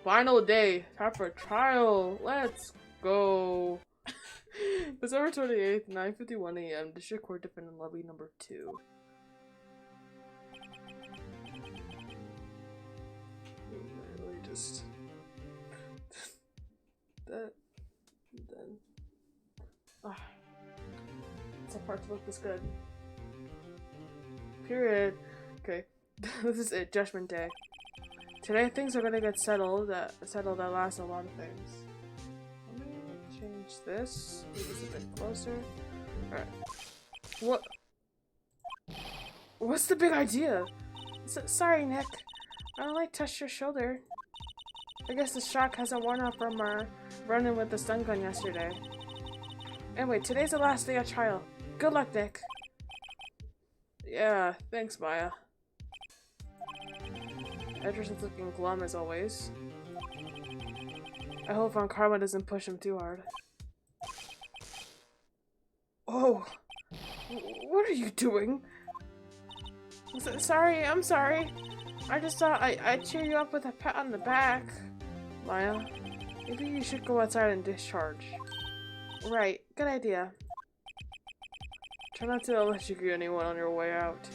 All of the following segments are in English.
Final day. Time for a trial. Let's go. December 28th, 9:51 a.m. District Court Defendant Lobby number 2. Let me just... that... then... Some parts look this good. Period. Okay. This is it. Judgment Day. Today things are gonna get settled that lasts a lot of things. Let me change this. Move this a bit closer. Alright. What? What's the big idea? Sorry, Nick. I only touched your shoulder. I guess the shock hasn't worn off from our run-in with the stun gun yesterday. Anyway, today's the last day of trial. Good luck, Nick. Yeah, thanks, Maya. Edris is looking glum as always. I hope Von Karma doesn't push him too hard. Oh! What are you doing? Sorry, I'm sorry. I just thought I'd cheer you up with a pat on the back. Maya, maybe you should go outside and discharge. Right, good idea. Try not to electrocute anyone on your way out.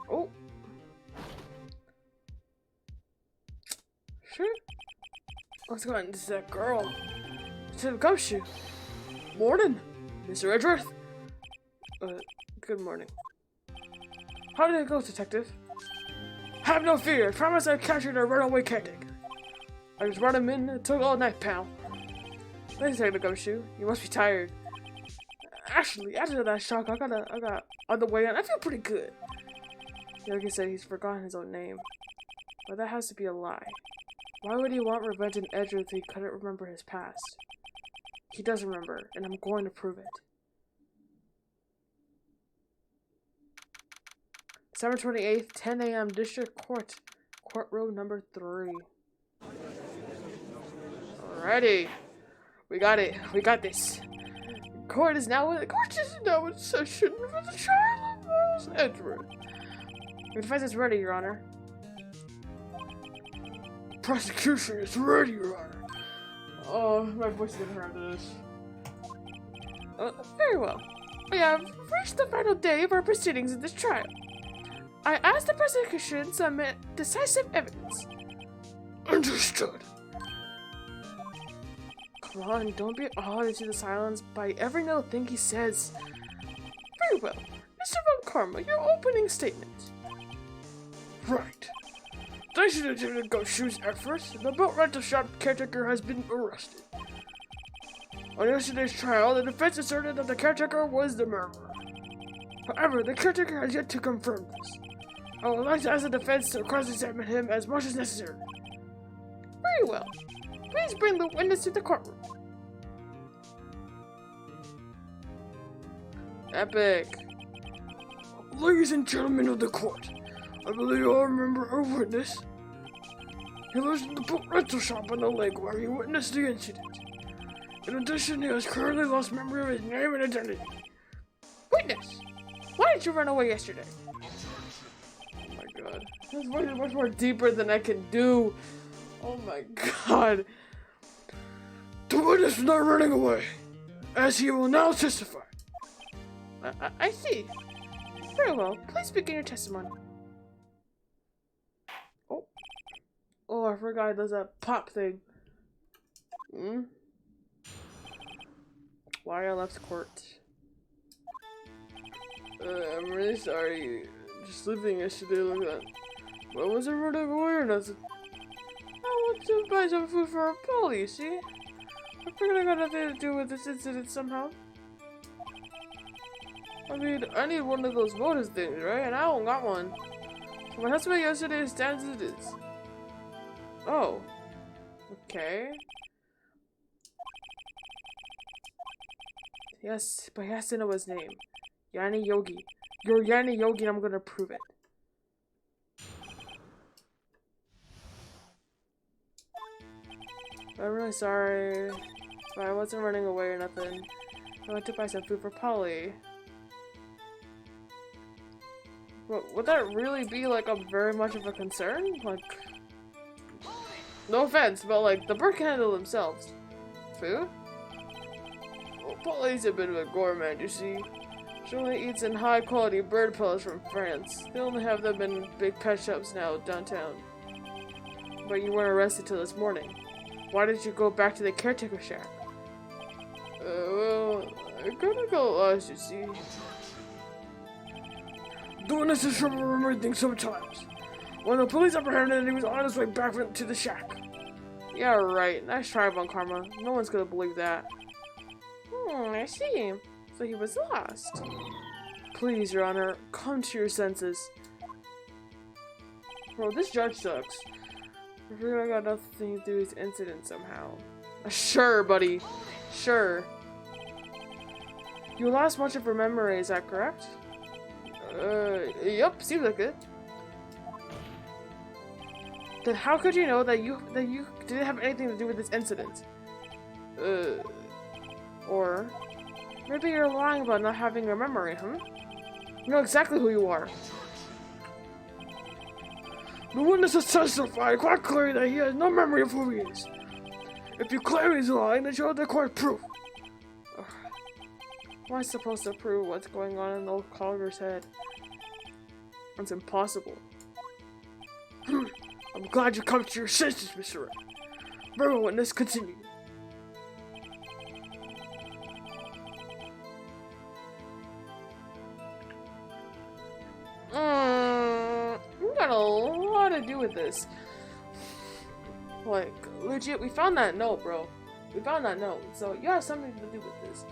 Oh! Sure. Let's go ahead and see that girl. To the Gumshoe. Morning, Mr. Edgeworth. Good morning. How did it go, Detective? Have no fear. I promise I captured a runaway caretaker. I just brought him in and took all night, pal. Thanks, Detective Gumshoe. You must be tired. Actually, after that shock, I got on the way in. I feel pretty good. Yogi said he's forgotten his own name. But that has to be a lie. Why would he want revenge in Edgeworth if he couldn't remember his past? He does remember, and I'm going to prove it. December 28th, 10 a.m. District Court. Courtroom number 3. Alrighty. We got it. We got this. Court is now in session for the trial of Miles Edgeworth. Your defense is ready, Your Honor. Prosecution is ready, Your Honor. Oh, my voice is getting around to this. Very well. We have reached the final day of our proceedings in this trial. I ask the prosecution to submit decisive evidence. Understood. Come on, don't be awed into the silence by every little thing he says. Very well. Mr. Von Karma, your opening statement. Right. Thanks to Detective Gumshoe's efforts, the boat rental shop caretaker has been arrested. On yesterday's trial, the defense asserted that the caretaker was the murderer. However, the caretaker has yet to confirm this. I would like to ask the defense to cross-examine him as much as necessary. Very well. Please bring the witness to the courtroom. Epic. Ladies and gentlemen of the court, I believe you all remember our witness. He lives in the boat rental shop on the lake where he witnessed the incident. In addition, he has currently lost memory of his name and identity. Witness! Why did you run away yesterday? Oh my god. This voice is much more deeper than I can do. Oh my god. The witness is not running away, as he will now testify. I see. Very well. Please begin your testimony. Oh, I forgot there's a pop thing. Why I left court. I'm really sorry. Just leaving yesterday like that. But was I running away or nothing? I went to buy some food for our Polly, you see? I figured I got nothing to do with this incident somehow. I mean, I need one of those bonus things, right? And I don't got one. So my husband yesterday stands as it is. Oh. Okay. Yes, but he has to know his name. Yanni Yogi. You're Yanni Yogi and I'm gonna prove it. I'm really sorry. But I wasn't running away or nothing. I went to buy some food for Polly. Well, would that really be like a very much of a concern? Like, no offense, but like the bird can handle themselves. Food? Well, Polly's a bit of a gourmand, you see. She only eats in high quality bird pellets from France. They only have them in big pet shops now downtown. But you weren't arrested till this morning. Why did you go back to the caretaker shack? Well, I kinda got lost, you see. Doing this is trouble remembering things sometimes. When the police apprehended him, he was on his way back to the shack. Yeah, right. Nice try, Von Karma. No one's gonna believe that. I see. So he was lost. Please, Your Honor, come to your senses. Well, this judge sucks. I figured I got nothing to do with this incident somehow. Sure, buddy. Sure. You lost much of your memory, is that correct? Yep, seems like it. Then how could you know that you didn't have anything to do with this incident? Or maybe you're lying about not having a memory, huh? You know exactly who you are. The witness has testified quite clearly that he has no memory of who he is. If you claim he's lying, then show the court proof. Am I supposed to prove what's going on in old Colliver's head? It's impossible. I'm glad you come to your senses, Mr. Red. Verbal witness, continue. We got a lot to do with this. Like, legit, we found that note, bro. We found that note, so you have something to do with this.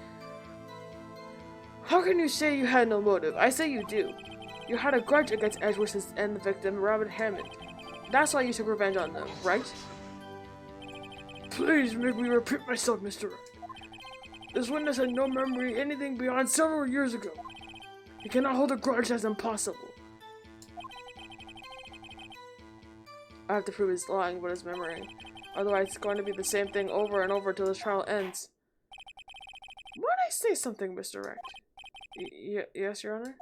How can you say you had no motive? I say you do. You had a grudge against Edgeworth and the victim, Robert Hammond. That's why you took revenge on them, right? Please make me repeat myself, Mr. Red. This witness had no memory of anything beyond several years ago. He cannot hold a grudge, that's impossible. I have to prove he's lying about his memory. Otherwise, it's going to be the same thing over and over till the trial ends. Might I say something, Mr. Wright? Yes, Your Honor?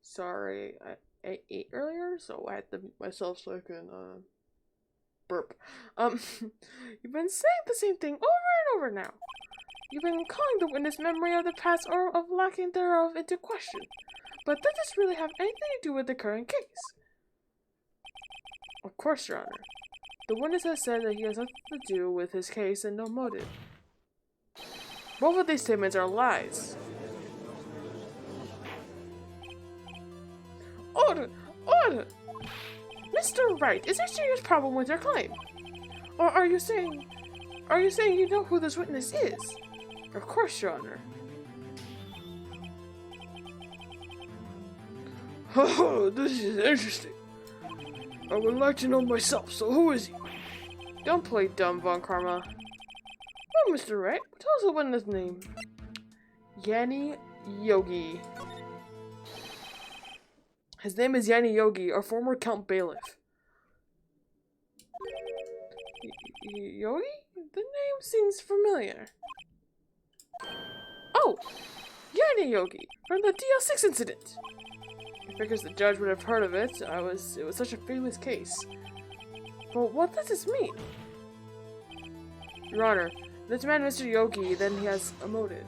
Sorry, I ate earlier, so I had to mute myself so I can, burp. You've been saying the same thing over and over now. You've been calling the witness memory of the past or of lacking thereof into question. But does this really have anything to do with the current case? Of course, Your Honor. The witness has said that he has nothing to do with his case and no motive. Both of these statements are lies. Order! Order! Mr. Wright, is there a serious problem with your claim? Or are you saying you know who this witness is? Of course, Your Honor. Oh, this is interesting. I would like to know myself, so who is he? Don't play dumb, Von Karma. Oh, Mr. Wright, tell us the witness' name. Yanni Yogi. His name is Yanni Yogi, a former Count Bailiff. Yogi? The name seems familiar. Oh! Yanni Yogi, from the DL6 incident! I figures the judge would have heard of it. It was such a famous case. But what does this mean? Your Honor, this man Mr. Yogi, then he has a motive.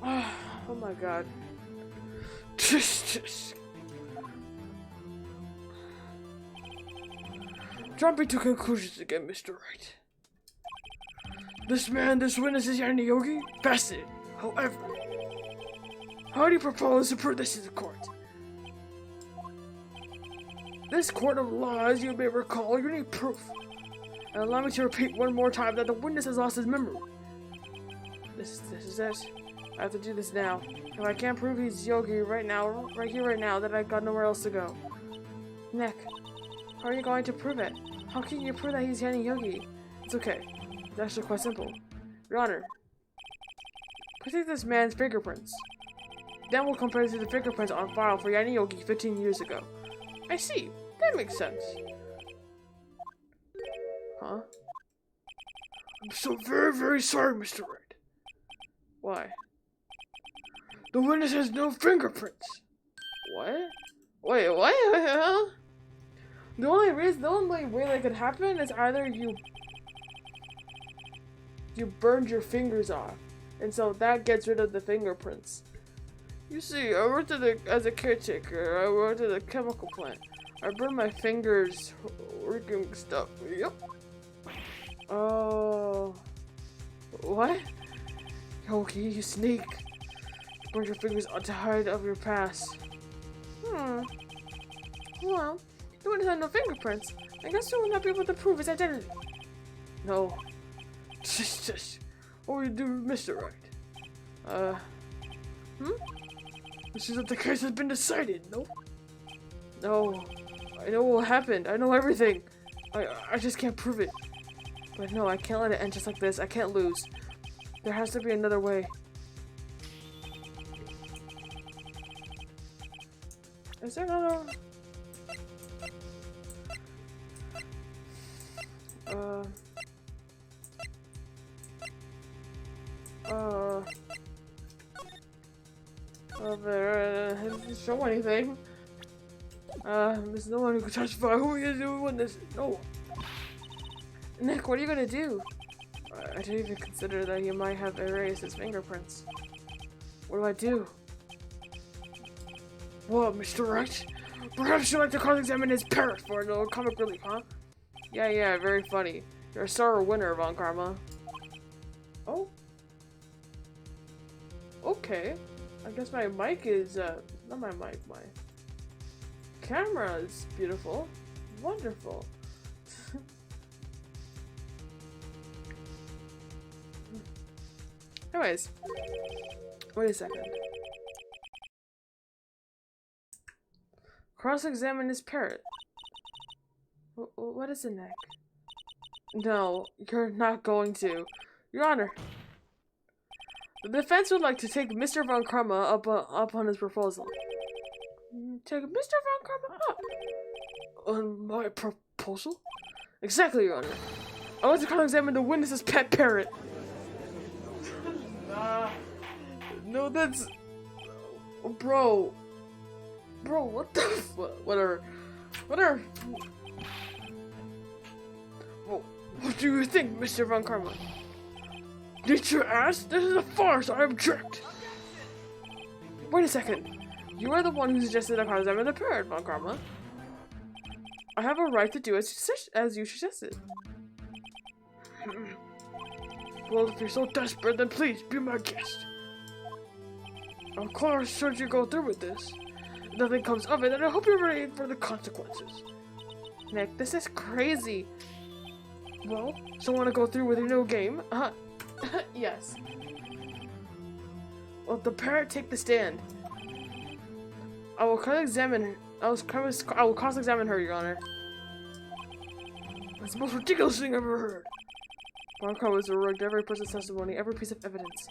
Oh my god. Jumping to conclusions again, Mr. Wright. This witness is Yanni Yogi? Fascinating. However, how do you propose to prove this to the court? This court of law, as you may recall, you need proof. And allow me to repeat one more time that the witness has lost his memory. This is it. I have to do this now. If I can't prove he's Yogi right here, right now, then I've got nowhere else to go. Nick, how are you going to prove it? How can you prove that he's Yanni Yogi? It's okay. It's actually quite simple. Your Honor, please take this man's fingerprints. Then we'll compare it to the fingerprints on file for Yanni Yogi 15 years ago. I see. That makes sense. Huh? I'm so very, very sorry, Mr. Wright. Why? The witness has no fingerprints. What? Wait, what? The only way that could happen is either you burned your fingers off, and so that gets rid of the fingerprints. You see, I worked as a caretaker. I worked at a chemical plant. I burned my fingers working stuff. Yep. Oh. What? Okay, you sneak. Burn your fingers to hide of your past. Well, the one has no fingerprints. I guess you will not be able to prove his identity. No. What will you do, Mr. Wright? This is that the case has been decided, no? No. I know what happened. I know everything. I just can't prove it. But no, I can't let it end just like this. I can't lose. There has to be another way. Is there another? Doesn't show anything. There's no one who can testify. Who are you doing this? No. Nick, what are you gonna do? I didn't even consider that you might have erased his fingerprints. What do I do? What, Mr. Wright? Perhaps you'd like to cross-examine his parrot for a little comic relief, huh? Yeah, very funny. You're a star winner, Von Karma. Oh? Okay. I guess my mic is, not my mic, my camera is beautiful. Wonderful. Anyways. Wait a second. Cross-examine his parrot. What is it, Nick? No, you're not going to. Your Honor. The defense would like to take Mr. Von Karma up on his proposal. Take Mr. Von Karma up? On my proposal? Exactly, Your Honor. I want to cross-examine the witness's pet parrot. No, that's... Bro, what the Whatever. Well, what do you think, Mr. Von Karma? Did you ask? This is a farce. I object. Wait a second. You are the one who suggested I cross-examine the parrot, Von Karma. I have a right to do as you suggested. Well, if you're so desperate, then please be my guest. Of course, should you go through with this, if nothing comes of it, then I hope you're ready for the consequences. Nick, this is crazy. Well, so want to go through with your new game? Yes. Well, the parrot take the stand. I will cross-examine her. I will cross-examine her, Your Honor. That's the most ridiculous thing I've ever heard. Von Karma has rigged every person's testimony, every piece of evidence,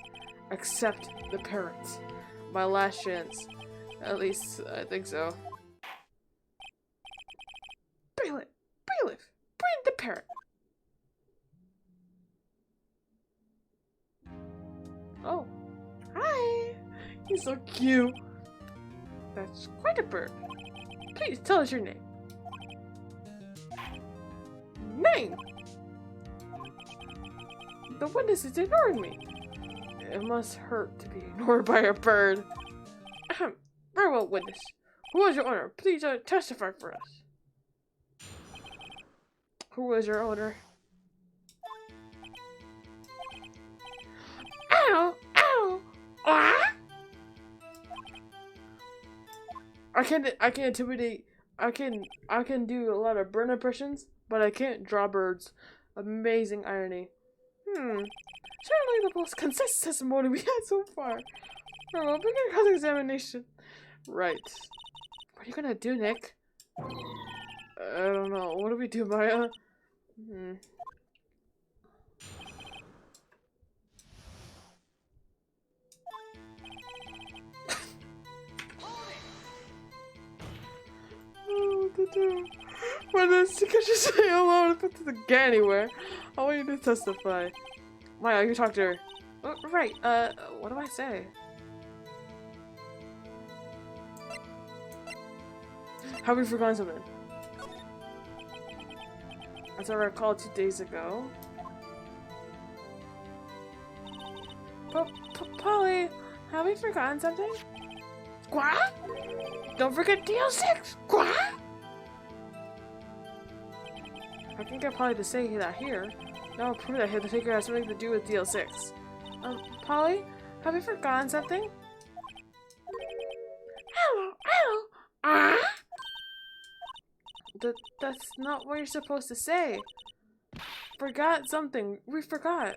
except the parrot's. My last chance. At least, I think so. Bailiff, bring the parrot. Oh, hi. He's so cute. That's quite a bird. Please tell us your name. Name! The witness is ignoring me. It must hurt to be ignored by a bird. Very well, witness. Who is your owner? Please testify for us. Who is your owner? Ow! Ah! I can intimidate. I can do a lot of bird impressions, but I can't draw birds. Amazing irony. Certainly the most consistent testimony we had so far. Well, begin cross-examination. Right. What are you gonna do, Nick? I don't know. What do we do, Maya? Oh, what to do? When the secret you say alone, put to get anywhere. I want you to testify. Maya, you talk to her. Right, what do I say? Have we forgotten something? As I recall 2 days ago. Polly, have we forgotten something? Squawk? Don't forget DL6! Squawk? I can get Polly to say that here. That will prove that the figure has something to do with DL6. Polly, have we forgotten something? That's not what you're supposed to say. Forgot something. We forgot.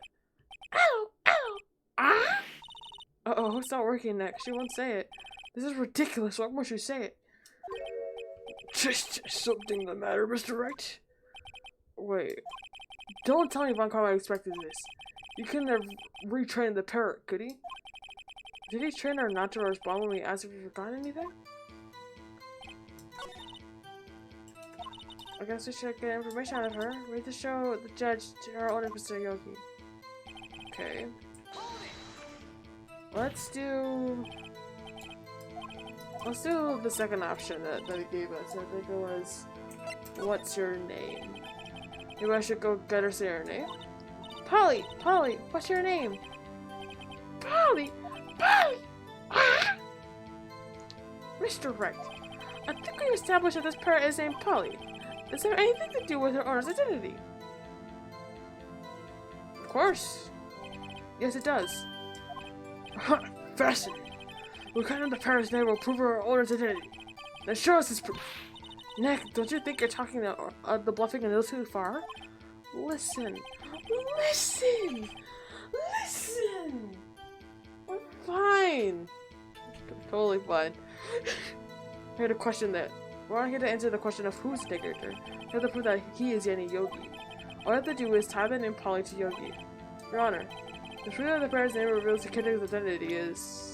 Uh-oh, it's not working next. She won't say it. This is ridiculous. Why won't you say it? Just something the matter, Mr. Right? Wait. Don't tell me Von Karma expected this. You couldn't have retrained the parrot, could he? Did he train her not to respond when we asked if we forgot anything? I guess we should get information out of her. We have to show the judge her owner, Mr. Yogi. Okay. Let's do the second option that he gave us. I think it was, what's your name? Maybe I should go get her say her name. Polly, what's your name? Polly! Ah! Mr. Wright, I think we established that this parrot is named Polly. Does it have anything to do with her owner's identity? Of course. Yes, it does. Fascinating. We can't know the parrot's name will prove her owner's identity. Then show us this proof. Nick, don't you think you're talking the bluffing a little too far? Listen. I'm fine. Totally fine. Here to question that. We're not here to answer the question of who's the character. We have to prove that he is Yanni Yogi. All we have to do is tie the name Polly to Yogi. Your Honor, the truth of the parrot's name reveals the character's identity is...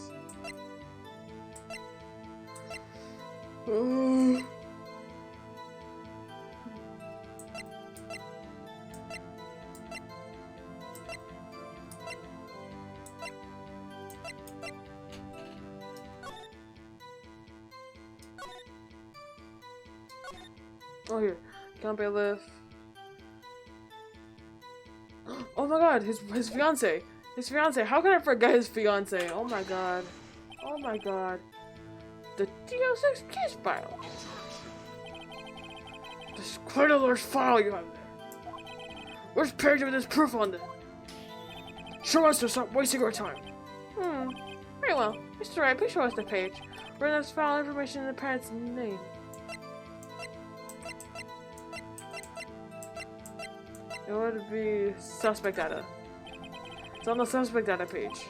Oh, here. Count Bailiff. Oh my god, his fiance. His fiance. How can I forget his fiance? Oh my god. Oh my god. The DL6 case file. This is quite a large file you have there. Which page of this proof on there? Show us to stop wasting our time. Very well. Mr. Wright, please show us the page. Where there's file information in the parent's name. It would be suspect data. It's on the suspect data page.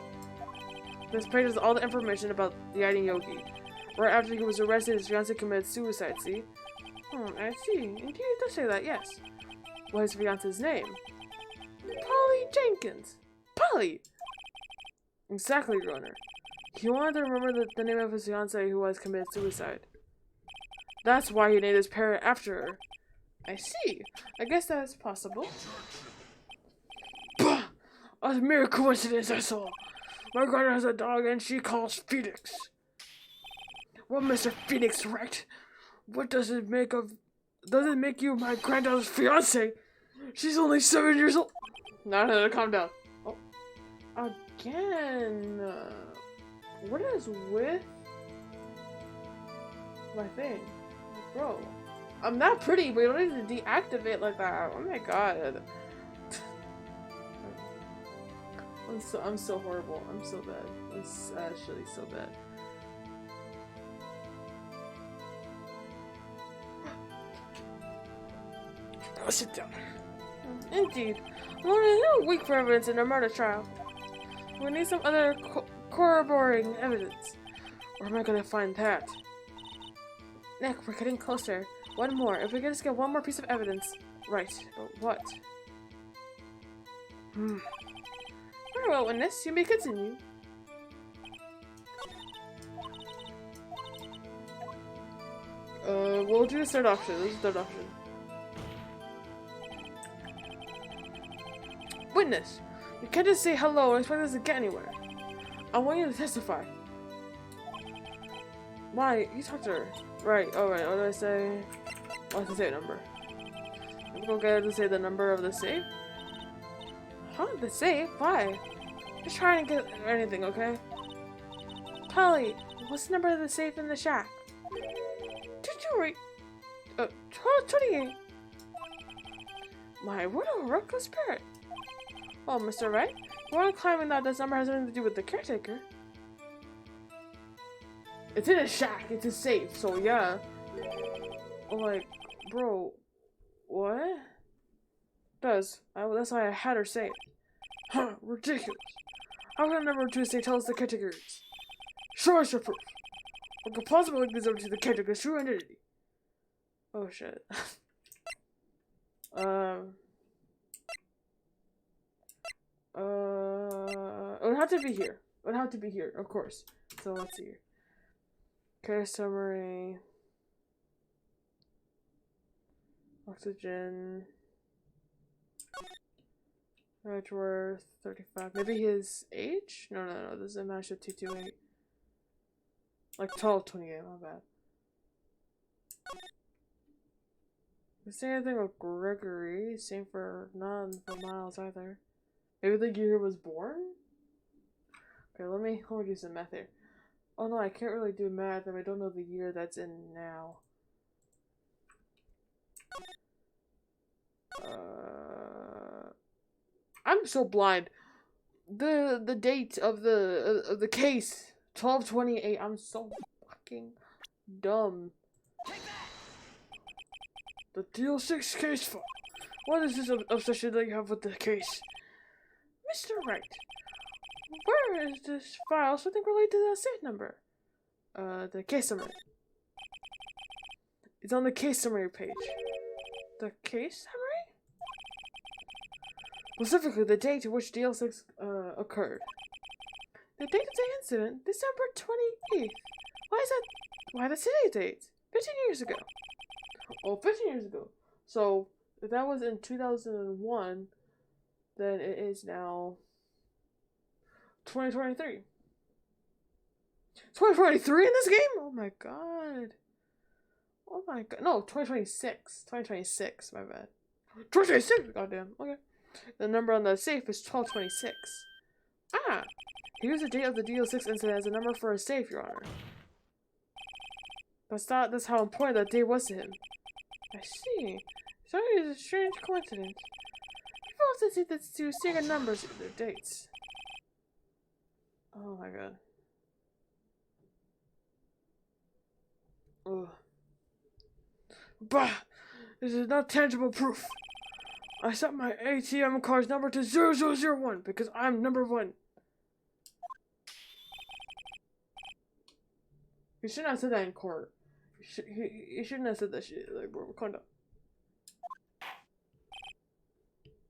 This page has all the information about the Yanni Yogi. Right after he was arrested, his fiancée committed suicide, see? I see. Indeed, it does say that, yes. What is his fiancée's name? Polly Jenkins. Polly! Exactly, Your Honor. He wanted to remember the name of his fiancée who has committed suicide. That's why he named his parrot after her. I see. I guess that's possible. Bah! A mere coincidence, I saw. My granddaughter has a dog and she calls Phoenix. Well, Mr. Phoenix, right? What does it make of... Does it make you my granddaughter's fiance? She's only 7 years old. No, calm down. Oh. Again. What is with my thing? Bro. I'm not pretty, but you don't need to deactivate like that. Oh my god. I'm so horrible. I'm so bad. It's actually so bad. I'll sit down. Indeed. We're weak for evidence in a murder trial. We need some other corroborating evidence. Where am I gonna find that? Nick, we're getting closer. One more. If we can just get one more piece of evidence. Right, but what? Very well, witness. You may continue. We'll do the third option. This is the third option. Witness, you can't just say hello and expect us to get anywhere. I want you to testify. Why? You talked to her. Right, alright, what do I say? What's the safe number? I'm gonna get her to say the number of the safe? Huh? The safe? Why? Just trying to get anything, okay? Polly, what's the number of the safe in the shack? Did you read? 1228. My, what a reckless spirit. Oh, Mr. Wright, you want to claim that this number has anything to do with the caretaker? It's in a shack. It's a safe. So yeah. Like, bro, what? That's why I had her say it. Huh? Ridiculous. How can a number of Tuesday tell us the caretaker is? Show us your proof. What could possibly link this over to the caretaker's true identity? Oh shit. It would have to be here. It would have to be here, of course. So let's see here. Case summary. Oxygen. Edgeworth, 35. Maybe his age? No, this is a match of 228. Like 1228, my bad. Does say anything with Gregory? Same for none for Miles either. Maybe the year he was born? Okay, let me do some math here. Oh no, I can't really do math if I don't know the year that's in now. I'm so blind. The date of the case, 12/28. I'm so fucking dumb. The DL6 case file. What is this obsession that you have with the case? Mr. Wright, where is this file something related to that safe number? The case summary. It's on the case summary page. The case summary? Specifically, the date to which DL6 occurred. The date of the incident, December 28th. Why the today date? 15 years ago. Oh, 15 years ago. So, if that was in 2001, then it is now 2023. 2023 in this game? Oh my god. Oh my god. No, 2026. 2026, my bad. 2026? Goddamn. Okay. The number on the safe is 1226. Ah! Here's the date of the DL6 incident as a number for a safe, Your Honor. That's how important that day was to him. I see. Sorry, it's a strange coincidence. People often see that two single numbers in their dates. Oh my god. Ugh. Bah! This is not tangible proof. I set my ATM card's number to 0001 because I'm number 1. You shouldn't have said that in court. You shouldn't have said that shit. Like, bro, calm down.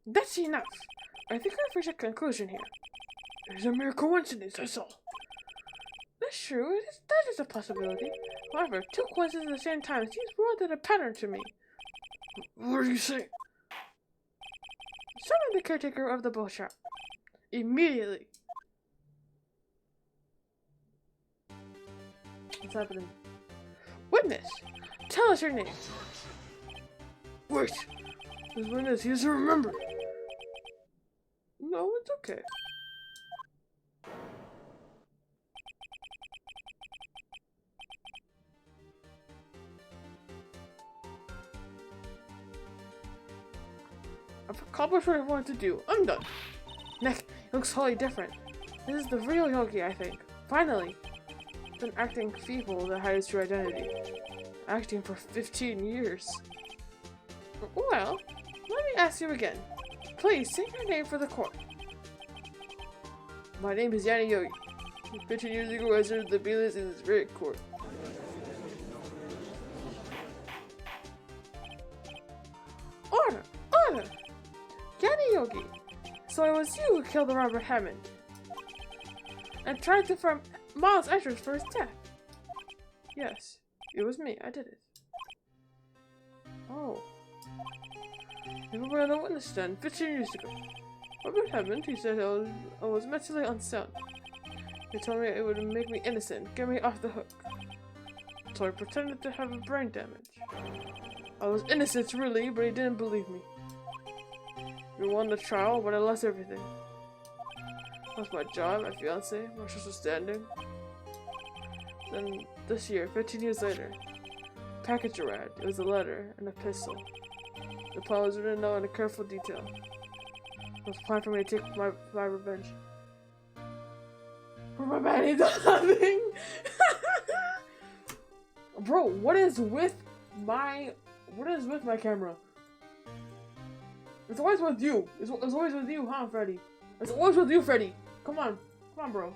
That's enough. I think I've reached a conclusion here. There's a mere coincidence, that's all. That's true. That is a possibility. However, two coincidences at the same time seems more than a pattern to me. What do you say? Summon the caretaker of the bookshop. Immediately. What's happening? Witness! Tell us your name. Wait! This witness, he doesn't remember. No, it's okay. I've accomplished what I wanted to do. I'm done. Neck, he looks totally different. This is the real Yogi, I think. Finally. Been acting feeble that hides true identity. Acting for 15 years. Well, let me ask you again. Please, say your name for the court. My name is Yanni Yogi. 15 years ago, I served the B-list in this very court. Order! Order! Yanni Yogi. So it was you who killed Robert Hammond. And tried to frame Miles Edgeworth for his death. Yes, it was me. I did it. Oh. Maybe we're the witness then, 15 years ago. Robert Hammond, he said I was mentally unsound. He told me it would make me innocent, get me off the hook. So I pretended to have a brain damage. I was innocent really, but he didn't believe me. We won the trial, but I lost everything. Lost my job, my fiance, my social standing. Then this year, 15 years later, package arrived. It was a letter and a pistol. The plan was written out in a careful detail. It was planned for me to take my revenge. For my bad he's laughing. Bro, what is with my camera? It's always with you. It's always with you, huh, Freddy? It's always with you, Freddy. Come on, bro.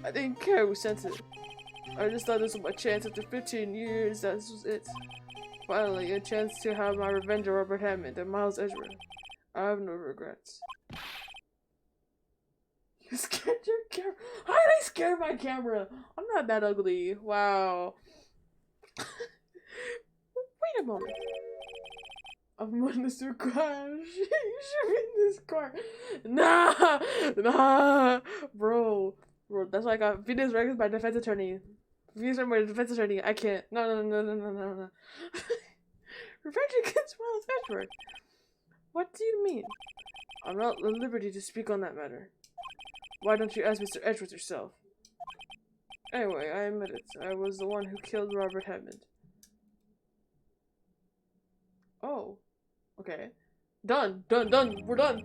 I didn't care who sent it. I just thought this was my chance after 15 years. That was it. Finally, a chance to have my revenge on Robert Hammond and Miles Edgeworth. I have no regrets. You scared your camera? How did I scare my camera? I'm not that ugly. Wow. Wait a moment. I'm on this crash. You should be in this car. Nah, bro. That's why I got Venus Records by defense attorney. Venus Records by defense attorney. I can't. No. Revenge against Miles Edgeworth. What do you mean? I'm not at liberty to speak on that matter. Why don't you ask Mr. Edgeworth yourself? Anyway, I admit it. I was the one who killed Robert Hammond. Oh. Okay. Done. We're done.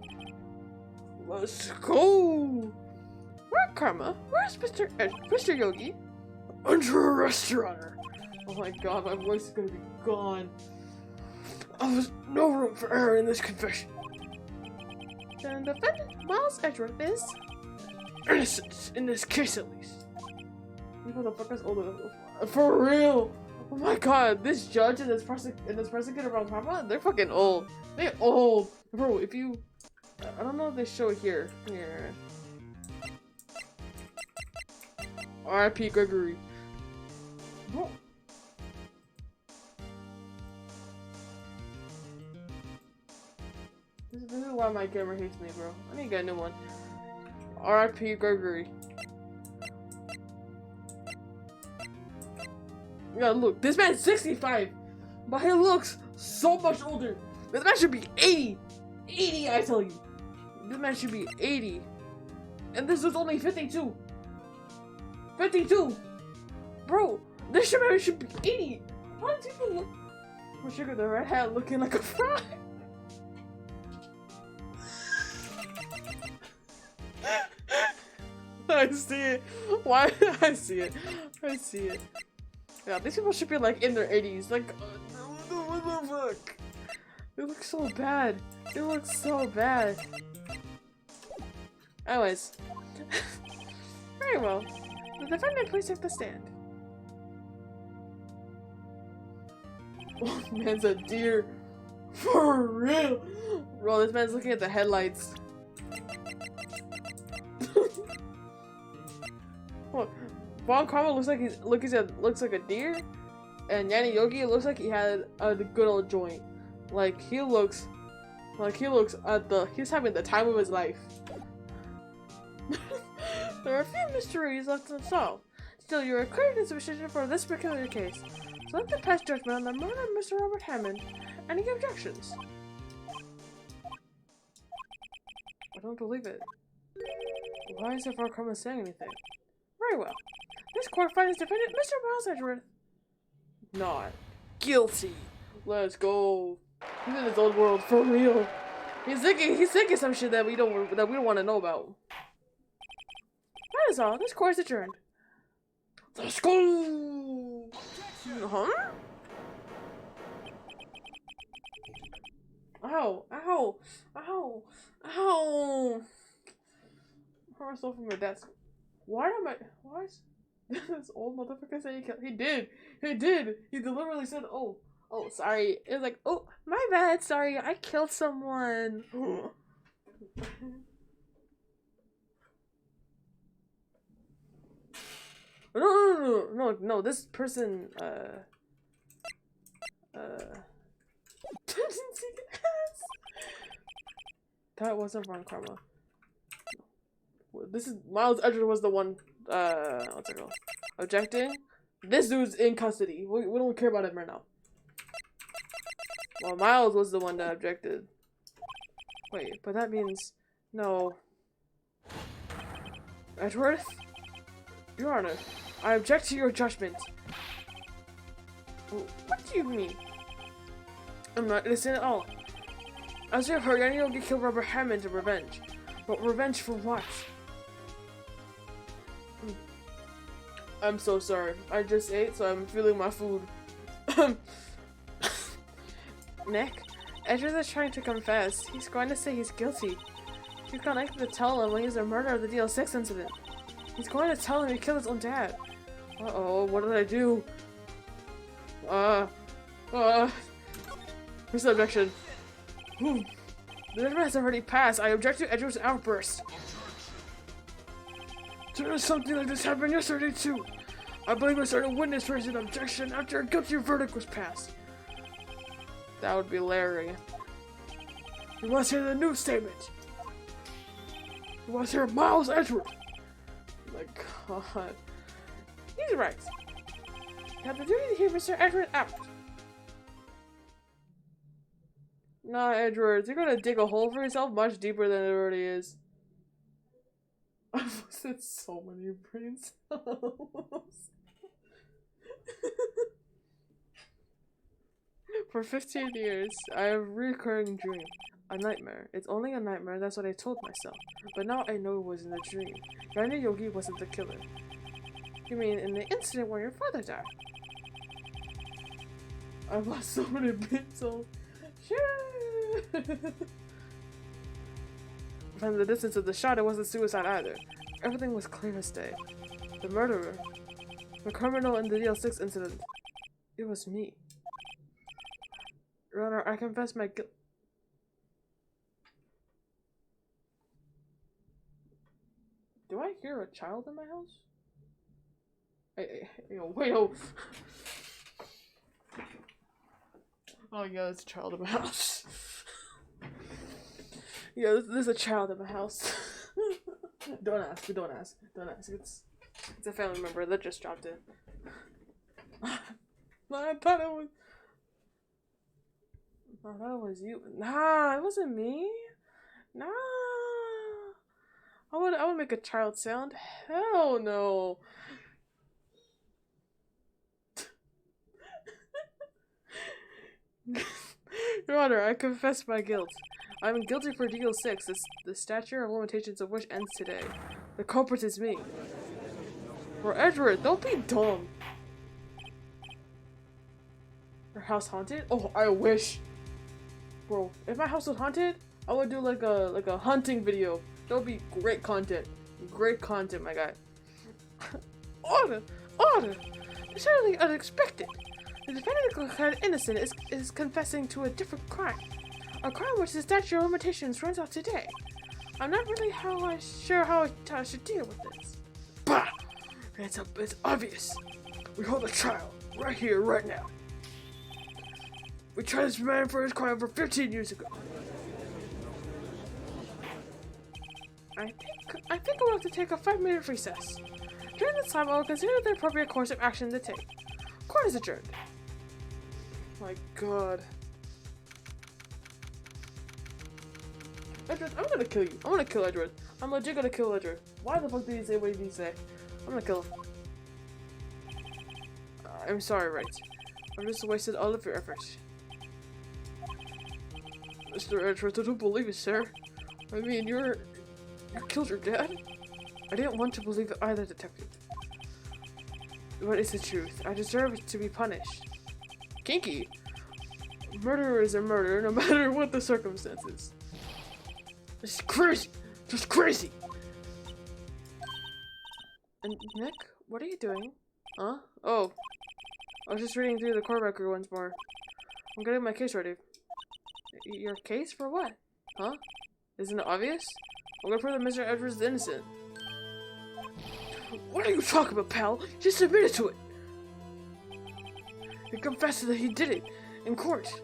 Let's go. Where Karma? Where's Mr. Yogi? Under arrest, Your Honor. Oh my god, my voice is gonna be gone. There's no room for error in this confession. The defendant, Miles Edgeworth, is innocent, in this case at least. You motherfuckers older. For real! Oh my god, this judge and this prosecutor from Papa, they're fucking old. They're old. Bro, if you... I don't know if they show it here. Here. R.I.P. Gregory. Bro. This is why my camera hates me, bro. I need to get a new one. R.I.P. Gregory. Yeah, look, this man's 65, but he looks so much older. This man should be 80. 80, I tell you. This man should be 80. And this was only 52. 52! Bro, this man should be 80. Why do people look... Oh, sugar, the red hat looking like a fry. I see it. Why? I see it. I see it. Yeah, these people should be like in their 80s. Like, what the fuck? They look so bad. They look so bad. Anyways. Very well. The defendant, please take the stand. Oh, man's a deer. For real. Bro, this man's looking at the headlights. What? Von Karma looks like a deer, and Yanni Yogi looks like he had a good old joint. Like he looks he's having the time of his life. There are a few mysteries left to solve. Still, you are cleared in suspicion for this particular case. So let the pass judgment on the murder of Mr. Robert Hammond. Any objections? I don't believe it. Why is Von Karma saying anything? Very well. This court finds defendant Mr. Miles Edgeworth not guilty. Let's go. He's in his own world for real. He's thinking some shit that we don't want to know about. That is all. This court is adjourned. Let's go. Huh? Ow! Ow! Ow! Ow! Hurt myself from my desk. Why is this old motherfucker saying he did? He did! He deliberately said, oh, sorry. It was like, oh, my bad, sorry, I killed someone. No, this person, didn't see the ass. That wasn't Ron Karma. This is Miles Edgeworth was the one. What's it called? Objecting. This dude's in custody. We don't care about him right now. Well, Miles was the one that objected. Wait, but that means no. Edgeworth? Your Honor, I object to your judgment. What do you mean? I'm not innocent at all. As you heard, Yanni will get killed Rubber Hammond to revenge. But revenge for what? I'm so sorry. I just ate, so I'm feeling my food. Nick, Edgeworth is trying to confess. He's going to say he's guilty. You can't like to tell him when he's the murderer of the DL6 incident. He's going to tell him he killed his own dad. Uh-oh, what did I do? Where's the objection? The judgment has already passed. I object to Edgeworth's outburst. There is something like this happened yesterday too. I believe a certain witness raised an objection after a guilty verdict was passed. That would be Larry. You must hear the new statement. You must hear Miles Edgeworth. Oh my god. He's right. You have the duty to hear Mr. Edgeworth out. Nah, Edgeworth, you're gonna dig a hole for yourself much deeper than it already is. I've wasted so many brain cells. For 15 years, I have a recurring dream. A nightmare. It's only a nightmare, that's what I told myself. But now I know it wasn't a dream. Randy Yogi wasn't the killer. You mean in the incident where your father died? I've lost so many brain cells. From the distance of the shot, it wasn't suicide either. Everything was clear as day. The murderer. The criminal in the DL6 incident. It was me. Your Honor, I confess my guilt. Do I hear a child in my house? Wait, oh. Oh yeah, there's a child in my house. Yeah, there's a child in my house. Don't ask. It's a family member that just dropped in. I thought it was you. Nah, it wasn't me. Nah. I would make a child sound. Hell no. Your Honor, I confess my guilt. I'm guilty for DL6, the statute of limitations of which ends today. The culprit is me. Or Edgeworth, don't be dumb. Your house haunted? Oh, I wish. Bro, if my house was haunted, I would do like a hunting video. That would be great content. Great content, my guy. Order! Certainly unexpected. The defendant declared innocent is confessing to a different crime. A crime which the statute of limitations runs out today. I'm not really sure how I should deal with this. Bah! It's obvious. We hold a trial. Right here, right now. We tried this man for his crime for 15 years ago. I think we'll have to take a 5-minute recess. During this time, I will consider the appropriate course of action to take. Court is adjourned. My god. Edgeworth, I'm gonna kill you. I'm gonna kill Edgeworth. I'm legit gonna kill Edgeworth. Why the fuck did he say what did he say? I'm gonna kill him. I'm sorry, right? I've just wasted all of your efforts. Mr. Edgeworth, I don't believe it, sir. I mean, you killed your dad? I didn't want to believe it either, detective. But it's the truth. I deserve to be punished. Kinky. Murder is a murder, no matter what the circumstances. This is crazy. Just crazy. And Nick, what are you doing? Huh? Oh. I was just reading through the court record once more. I'm getting my case ready. Your case for what? Huh? Isn't it obvious? I'm gonna prove that Mr. Edgeworth is innocent. What are you talking about, pal? Just admitted to it. He confessed that he did it in court.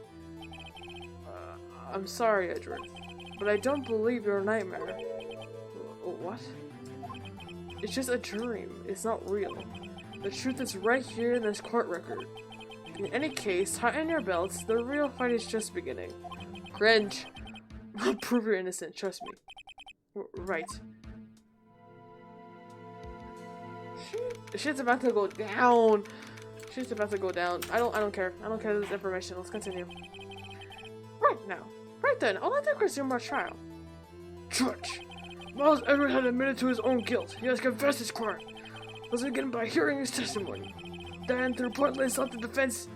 I'm sorry, Edgeworth. but I don't believe you're a nightmare. What? It's just a dream. It's not real. The truth is right here in this court record. In any case, tighten your belts. The real fight is just beginning. Cringe. I'll prove you're innocent, trust me. Right. Shit's about to go down. Shit's about to go down. I don't care. I don't care this information. Let's continue. Right now. Right then, I'll let the resume our trial. Judge. Miles Edward had admitted to his own guilt. He has confessed his crime. Let's begin by hearing his testimony. Then, through pointless self-defense,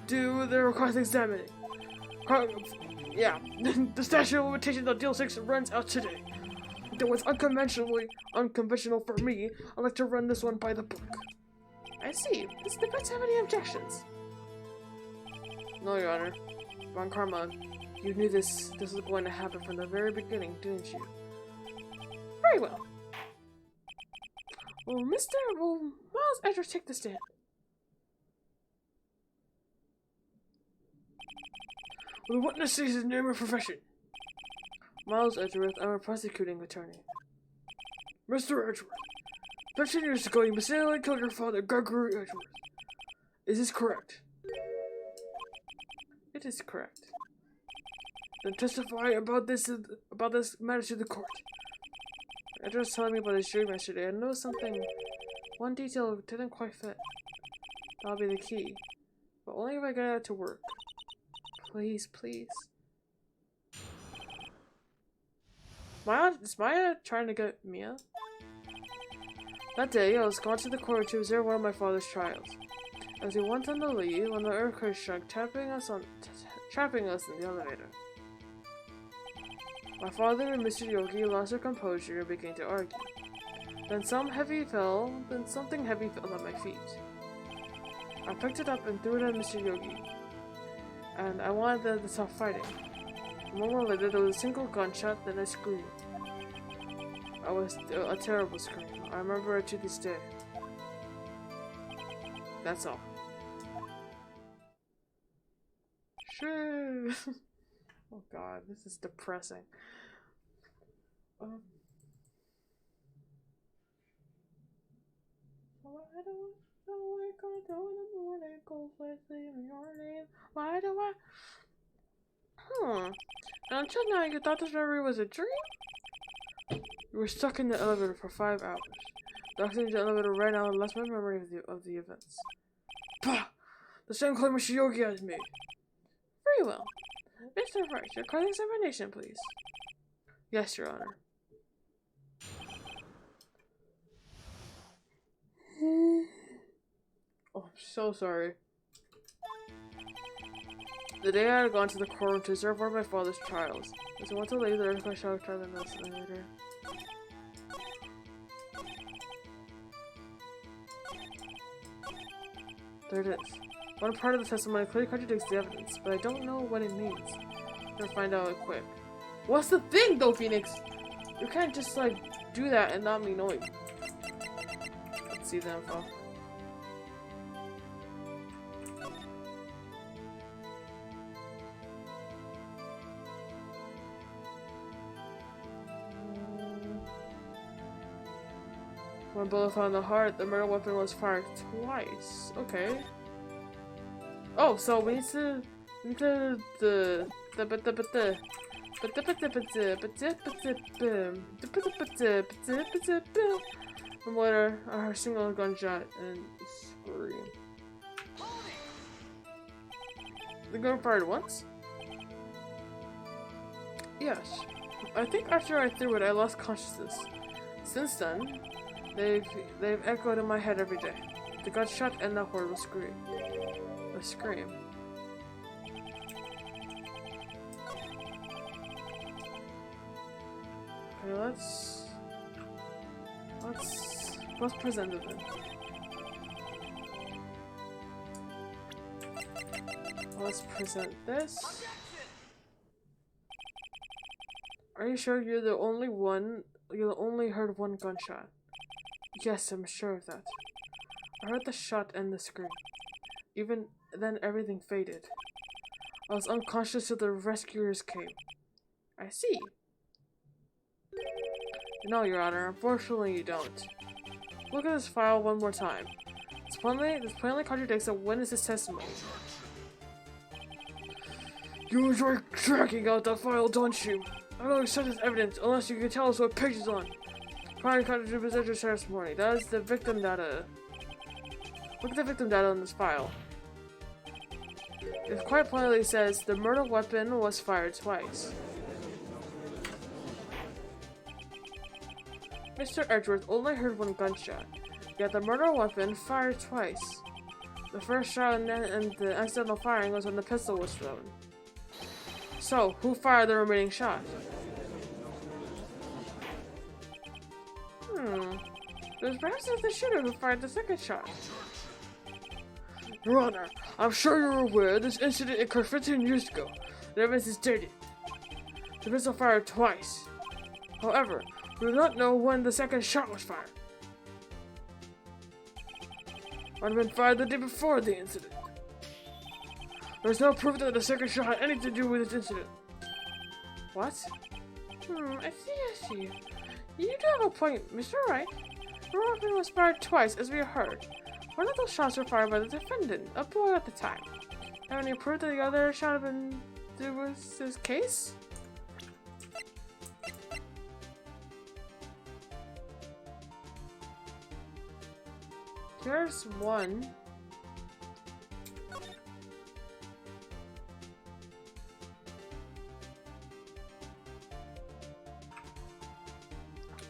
do their cross-examining. Yeah, the statute of limitations on Deal 6 runs out today. Though it's unconventional for me, I'd like to run this one by the book. I see. Does the defense have any objections? No, Your Honor. Von Karma, you knew this was going to happen from the very beginning, didn't you? Very well. Will Miles Edward take the stand? Will the witness say his name and profession? Miles Edgeworth, I'm a prosecuting attorney. Mr. Edgeworth, 13 years ago you mistakenly killed your father, Gregory Edgeworth. Is this correct? It is correct. Then testify about this matter to the court. Edgeworth was telling me about his dream yesterday. I know something. One detail didn't quite fit. That'll be the key. But only if I get out to work. Please, please. Is Maya trying to get Mia? That day, I was gone to the court to observe one of my father's trials. As we went on the lead, when the earthquake struck, trapping us in the elevator. My father and Mr. Yogi lost their composure and began to argue. Then something heavy fell at my feet. I picked it up and threw it at Mr. Yogi. And I wanted them to stop fighting. A moment later, there was a single gunshot, then a scream. It was a terrible scream. I remember it to this day. That's all. Sure. Oh god, this is depressing. I don't wake up in the morning, go in your name. Why do I? And until now, you thought this memory was a dream? You were stuck in the elevator for 5 hours. The oxygen in the elevator ran out and lost my memory of the events. Bah! The same claim Mr. Yogi has made. Very well. Mr. Price, your cross-examination, please. Yes, Your Honor. Oh, I'm so sorry. The day I had gone to the courtroom to observe one of my father's trials. As I went to lay the earthquake shock trial in the elevator. There it is. One part of the testimony clearly contradicts the evidence, but I don't know what it means. I'm gonna find out quick. What's the thing though, Phoenix? You can't just like do that and not me knowing. Let's see the info. One bullet found in the heart, the murder weapon was fired twice. Okay. Oh, so we need to and later her single gunshot and scream. The gun fired once? Yes. I think after I threw it I lost consciousness. Since then, they've echoed in my head every day. The gunshot and the horrible scream. A scream. Okay, let's present it then. Let's present this. Are you sure you're the only one? You only heard one gunshot? Yes, I'm sure of that. I heard the shot and the scream. Even then, everything faded. I was unconscious till the rescuers came. I see. No, Your Honor. Unfortunately, you don't. Look at this file one more time. This plainly contradicts a witness's testimony. You enjoy tracking out that file, don't you? I don't accept this evidence unless you can tell us what page it's on. Prior contradicted Mr. testimony. That is the victim data. Look at the victim data on this file. It quite plainly says the murder weapon was fired twice. Mr. Edgeworth only heard one gunshot, yet the murder weapon fired twice. The first shot and the accidental firing was when the pistol was thrown. So, who fired the remaining shot? It was perhaps the shooter who fired the second shot. Your Honor, I'm sure you're aware this incident occurred 15 years ago. The evidence is dated. The pistol fired twice. However, we do not know when the second shot was fired. Might have been fired the day before the incident. There's no proof that the second shot had anything to do with this incident. What? I see. You do have a point, Mr. Wright. The weapon was fired twice, as we heard. One of those shots were fired by the defendant, a boy at the time. Have any proof that the other shot had been due with his case? Here's one.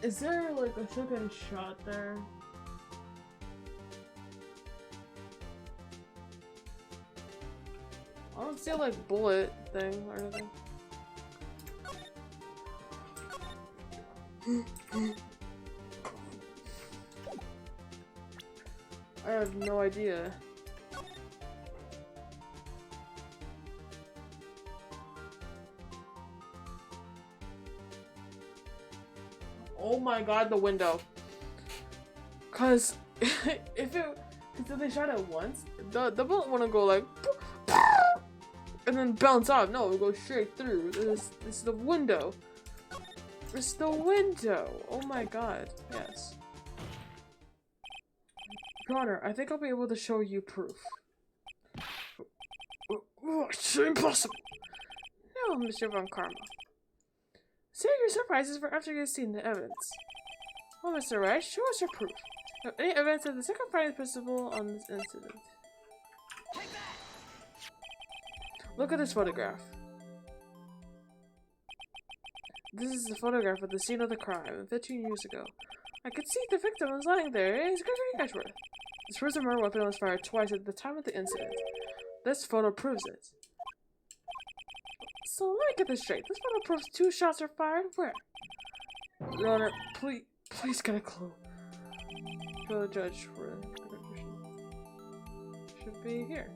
Is there like a second shot there? I don't see a like bullet thing or anything. I have no idea. Oh my god, the window. Cause if they shot it once, the bullet wouldn't go like and then bounce off. No, it would go straight through. This is the window. It's the window. Oh my god. Yes. Your Honor, I think I'll be able to show you proof. It's impossible. No, Mr. Von Karma. Save your surprises for after you've seen the evidence. Well, Mr. Wright, show us your proof. Any evidence of the second firing principle on this incident? Look at this photograph. This is a photograph of the scene of the crime 15 years ago. I could see the victim was lying there. It's Gregory Edgeworth. This proves the murder weapon was fired twice at the time of the incident. This photo proves it. So let me get this straight. This photo proves 2 shots were fired. Where? Your Honor, please get a clue. Show the judge where should be here.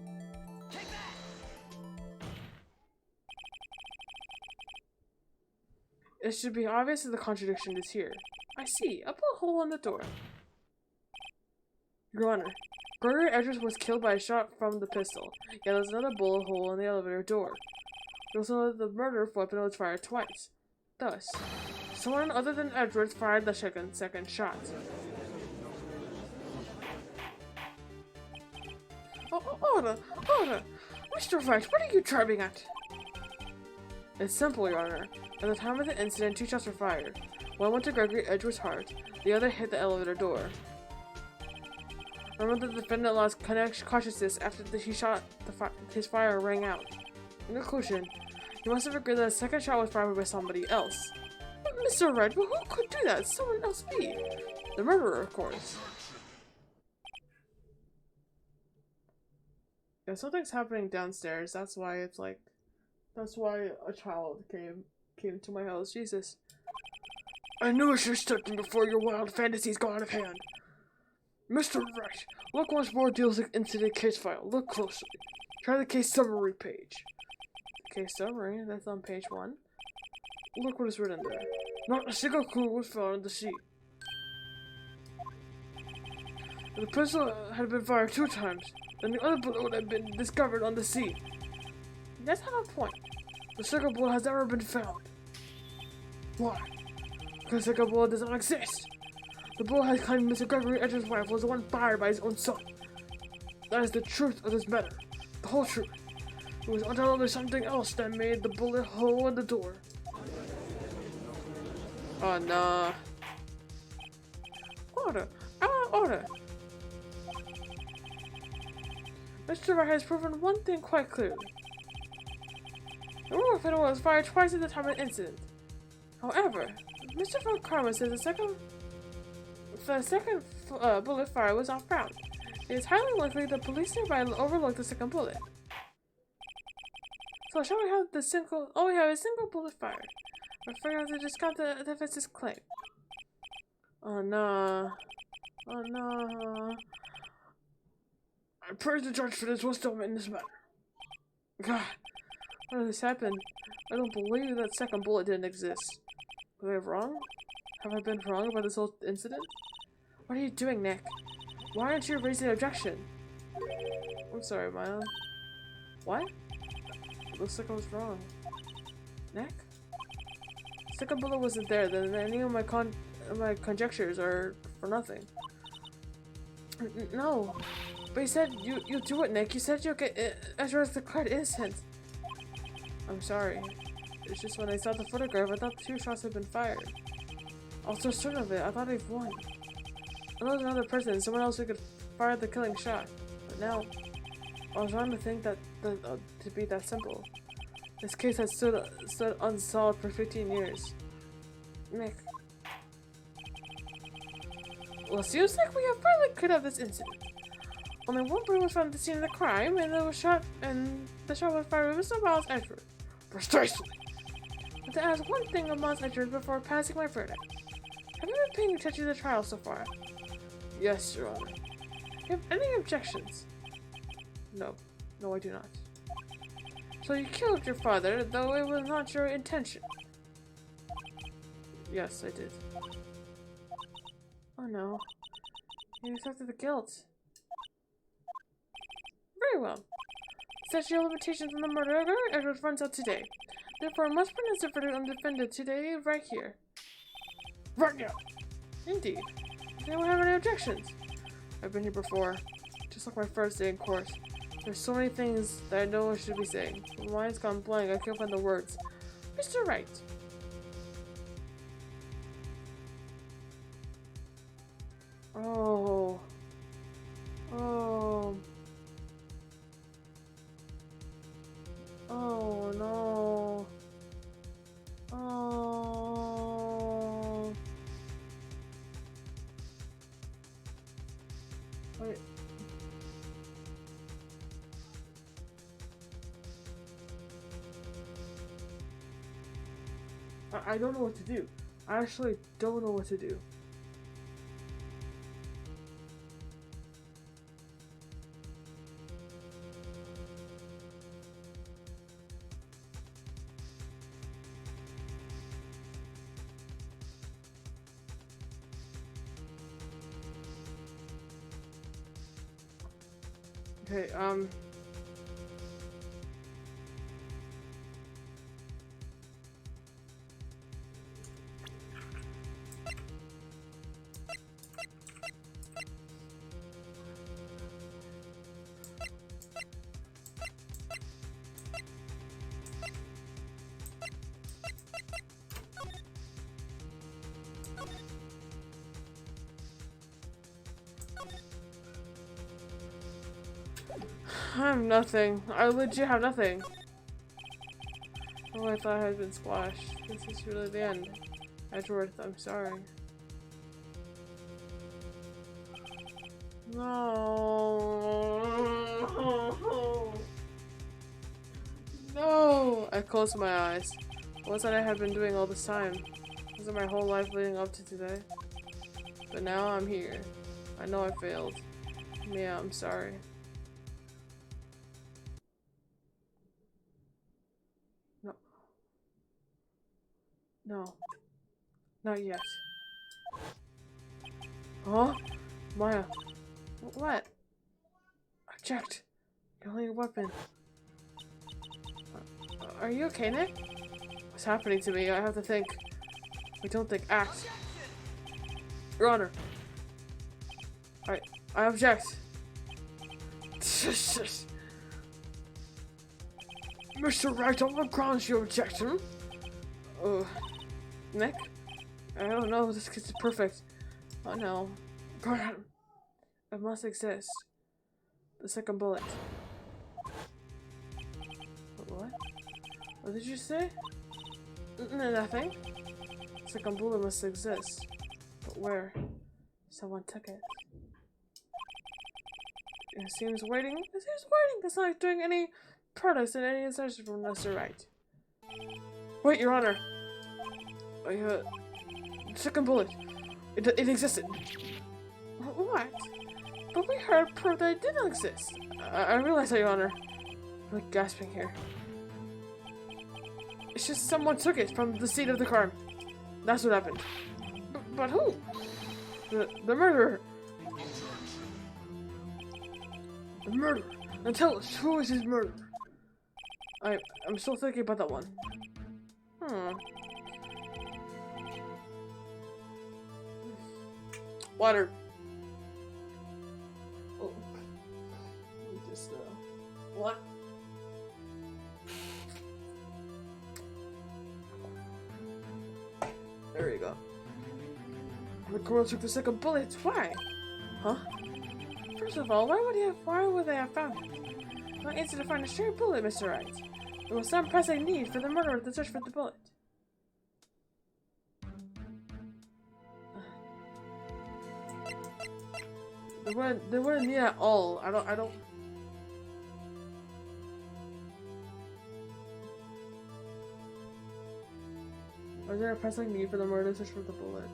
It should be obvious that the contradiction is here. I see. A bullet hole in the door. Your Honor, Gregory Edgeworth was killed by a shot from the pistol. Yet there's another bullet hole in the elevator door. We also know that the murder weapon was fired twice. Thus, someone other than Edgeworth fired the second shot. Order! Mr. Wright, what are you driving at? It's simple, Your Honor. At the time of the incident, 2 shots were fired. One went to Gregory Edgeworth's heart, the other hit the elevator door. Remember that the defendant lost consciousness after he shot his fire rang out. In conclusion, you must have agreed that a second shot was fired by somebody else. But Mr. Wright, who could do that? Someone else be? The murderer, of course. Yeah, something's happening downstairs. That's why it's like... That's why a child came to my house. Jesus. I knew I should have stepped in before your wild fantasies got out of hand. Mr. Wright, look once more deals into the case file. Look closely. Try the case summary page. Case summary, that's on page 1. Look what is written there. Not a single clue was found in the scene. The pistol had been fired 2 times, and the other bullet would have been discovered on the scene. That's not a point. The second bullet has never been found. Why? Because the second bullet does not exist. The bullet has claimed Mr. Gregory Edgeworth's wife was the one fired by his own son. That is the truth of this matter. The whole truth. It was undoubtedly something else that made the bullet hole in the door. Oh, nah. Order. I want order. Mr. Wright has proven one thing quite clearly. The rumor fiddle was fired twice at the time of the incident. However, Mr. Von Karma says the second bullet fire was not found. It is highly likely the police nearby overlooked the second bullet. So shall we have the single? Oh, we have a single bullet fired. We're figuring out to discount the defense's claim. Oh no! Oh no! I praise the judge for this wisdom in this matter. God, how did this happen? I don't believe that second bullet didn't exist. Was I wrong? Have I been wrong about this whole incident? What are you doing, Nick? Why aren't you raising an objection? I'm sorry, Maya. What? It looks like I was wrong. Nick? Second bullet wasn't there, then any of my conjectures are for nothing. No. But you said you do it, Nick. You said you'll get Edgeworth declared innocent. I'm sorry. It's just when I saw the photograph, I thought 2 shots had been fired. I was so certain of it. I thought I'd won. I know there's another person, someone else who could fire the killing shot. But now, I was wrong to think that to be that simple. This case has stood unsolved for 15 years. Nick. Well, it seems like we have finally cleared up this incident. Only one person was found at the scene of the crime, and the shot was fired by Mr. Miles Edgeworth. Precisely. But to ask one thing of Miles Edgeworth before passing my verdict. Have you been paying attention to the trial so far? Yes, Your Honor. Do you have any objections? No. No, I do not. So you killed your father, though it was not your intention? Yes, I did. Oh no. You accepted the guilt. Very well. Statute of limitations on the murder of Edgeworth runs out today. Therefore, I must pronounce the verdict undefended today, right here. Right now! Indeed. Does anyone have any objections? I've been here before. Just like my first day in court. There's so many things that I know I should be saying. My mind's gone blank, I can't find the words. Mr. Wright. Oh. Oh. Oh no. Oh. Wait. I don't know what to do. I actually don't know what to do. Okay, I have nothing. I legit have nothing. Oh, I thought I had been squashed. This is really the end. Edgeworth, I'm sorry. No. No. I closed my eyes. What's that I had been doing all this time? Was it my whole life leading up to today? But now I'm here. I know I failed. Yeah, I'm sorry. No. No. Not yet. Huh? Maya. What? Object. You're holding a weapon. Are you okay, Nick? What's happening to me? I have to think. We don't think, act. Your Honor. I object. Mr. Wright, on what grounds you objection? Nick? I don't know, this kid's perfect. Oh no. But it must exist. The second bullet. What? What did you say? Nothing. The second bullet must exist. But where? Someone took it. It seems waiting. It seems waiting. It's not doing any products in any insertion from Mr. Wright. Wait, Your Honor. Second bullet. It existed. What? But we heard proof that it didn't exist. I realize that, Your Honor. I'm like gasping here. It's just someone took it from the scene of the crime. That's what happened. But who? The murderer. The murderer. Now tell us, who is his murderer? I'm still thinking about that one. Water. Oh. Just, what? There you go. The girl took the second bullet. Why? Huh? First of all, why would they have found it? Not easy to find a stray bullet, Mr. Wright. There was some pressing need for the murderer to search for the bullet. They weren't near at all. I don't. Was there a pressing need for the murderer to search for the bullet?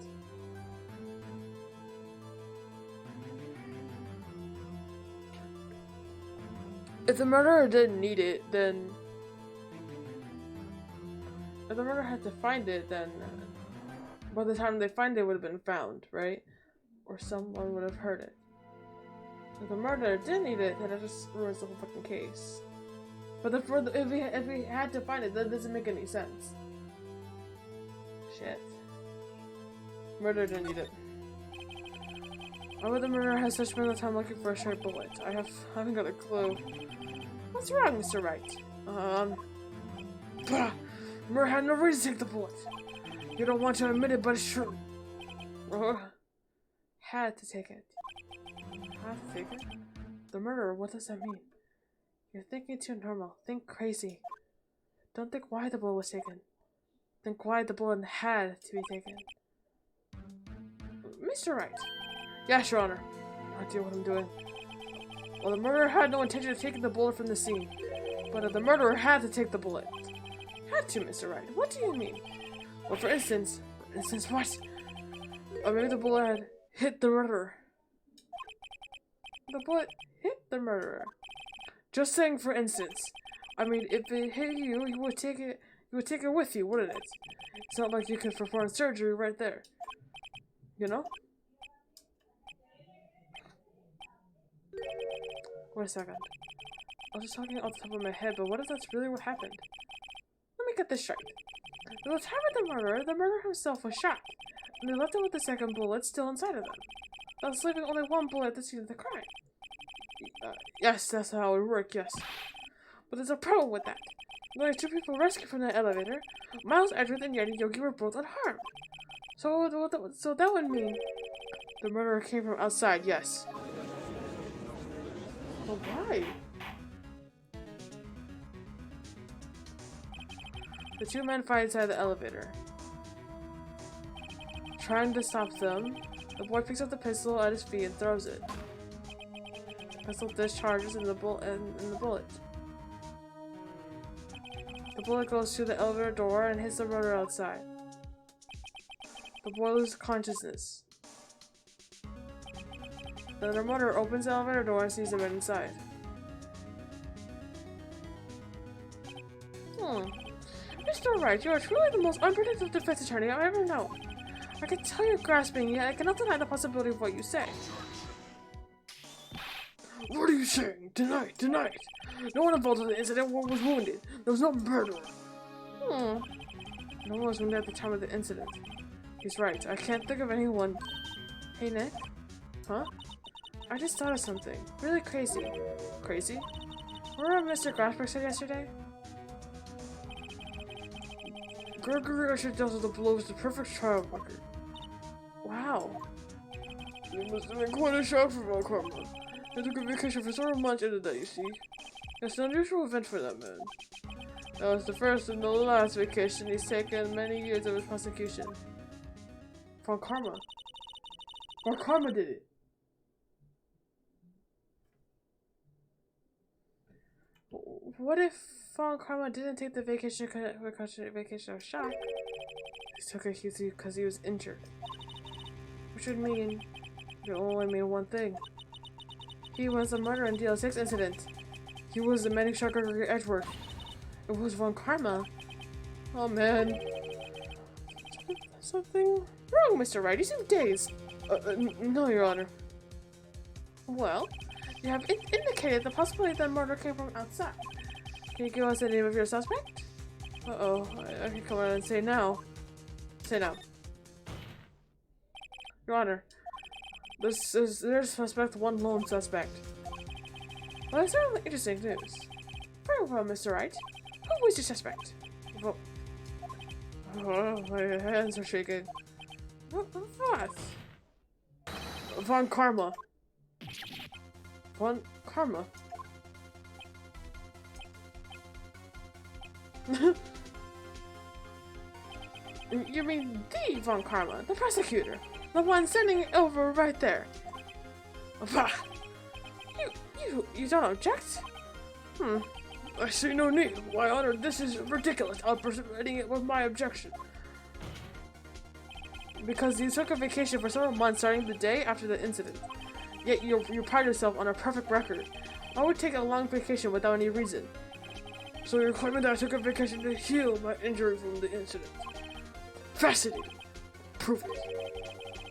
If the murderer didn't need it, then... If the murderer had to find it, then... by the time they find it, it would have been found, right? Or someone would have heard it. If the murderer didn't need it, then it just ruins the whole fucking case. But if we had to find it, that doesn't make any sense. Shit. Murderer didn't need it. Why would the murderer have such amount of time looking for a sharp bullet? I haven't got a clue. What's wrong, Mr. Wright? Murderer had no reason to take the bullet. You don't want to admit it, but it's true. Had to take it. Had to take it? The murderer, what does that mean? You're thinking too normal. Think crazy. Don't think why the bullet was taken. Think why the bullet had to be taken. Mr. Wright. Yes, Your Honor. I do what I'm doing. Well, the murderer had no intention of taking the bullet from the scene. But the murderer had to take the bullet. Had to, Mr. Wright. What do you mean? Well, for instance what? Or maybe the bullet had hit the murderer. The bullet hit the murderer. Just saying, for instance. I mean, if it hit you, you would take it with you, wouldn't it? It's not like you could perform surgery right there. You know? Wait a second. I was just talking off the top of my head, but what if that's really what happened? Let me get this straight. At the time of the murderer himself was shot, and they left him with the second bullet still inside of them, thus leaving only one bullet at the scene of the crime. Yes, that's how it worked, yes. But there's a problem with that. Only two people rescued from the elevator, Miles, Edward, and Yeti Yogi were both unharmed. So that would mean the murderer came from outside, yes. But why? The two men fight inside the elevator. Trying to stop them, the boy picks up the pistol at his feet and throws it. The pistol discharges in the bullet. The bullet goes through the elevator door and hits the murderer outside. The boy loses consciousness. Then the murderer opens the elevator door and sees the men inside. Mr. Wright, you are truly the most unpredictable defense attorney I've ever known. I can tell you're grasping, yet I cannot deny the possibility of what you say. What are you saying? Deny it. No one involved in the incident was wounded. There was no murder. No one was wounded at the time of the incident. He's right. I can't think of anyone. Hey, Nick? Huh? I just thought of something. Really crazy. Crazy? Remember what Mr. Grasberg said yesterday? Gregory Usher dealt with the blow was the perfect child record. Wow. It must have been quite a shock for Von Karma. He took a vacation for several months into that, you see. It's an unusual event for that man. That was the first and the last vacation he's taken in many years of his prosecution. Von Karma. Von Karma did it. What if Von Karma didn't take the vacation of shock? He took it because he was injured. Which would mean, it only mean one thing. He was the murder in DL6 incident. He was the medic shot Gregory Edgeworth. It was Von Karma. Oh man. Something wrong, Mr. Wright. You seem dazed. No, Your Honor. Well, you have indicated the possibility that murder came from outside. Can you give us the name of your suspect? Uh-oh. I can come out and say now. Say now. Your Honor. There's suspect, one lone suspect. Well, that's certainly interesting news. Very well, Mr. Wright. Who was your suspect? Well, oh, my hands are shaking. What? Von Karma. Von Karma. You mean the Von Karma, the prosecutor, the one standing over right there? You don't object? I see no need. Why, Honor, this is ridiculous. I'll presenting it with my objection. Because you took a vacation for several months starting the day after the incident. Yet you pride yourself on a perfect record. I would take a long vacation without any reason. So you're claiming that I took a vacation to heal my injury from the incident. Fascinating. Prove it.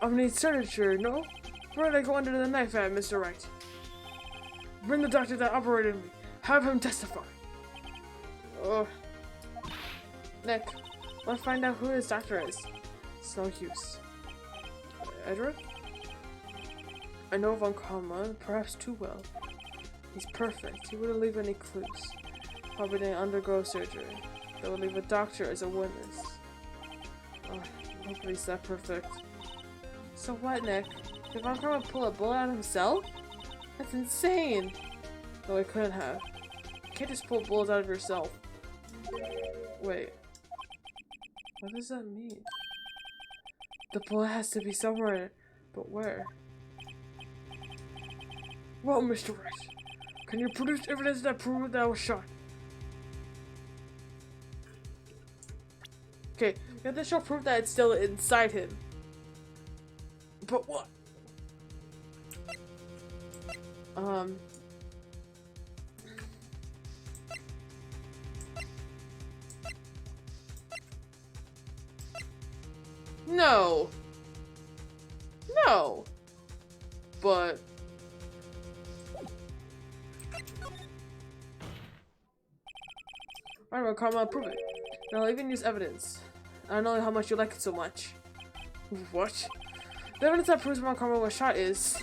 I need signature, no? Where did I go under the knife at, Mr. Wright? Bring the doctor that operated me. Have him testify. Oh. Nick, let's find out who his doctor is. It's no use. Edward? I know Von Karma, perhaps too well. He's perfect. He wouldn't leave any clues. Probably didn't undergo surgery. That would leave a doctor as a witness. Oh, hopefully he's that perfect. So what, Nick? Did Von Karma pull a bullet out of himself? That's insane! No, he couldn't have. You can't just pull bullets out of yourself. Wait. What does that mean? The bullet has to be somewhere, but where? Well, Mr. Wright, can you produce evidence that proves that I was shot? Okay, you have to show proof that it's still inside him. But what? No. No. But alright, well, Karma, prove it. And I'll even use evidence. I don't know how much you like it so much. What? The evidence that proves Von Karma was shot is...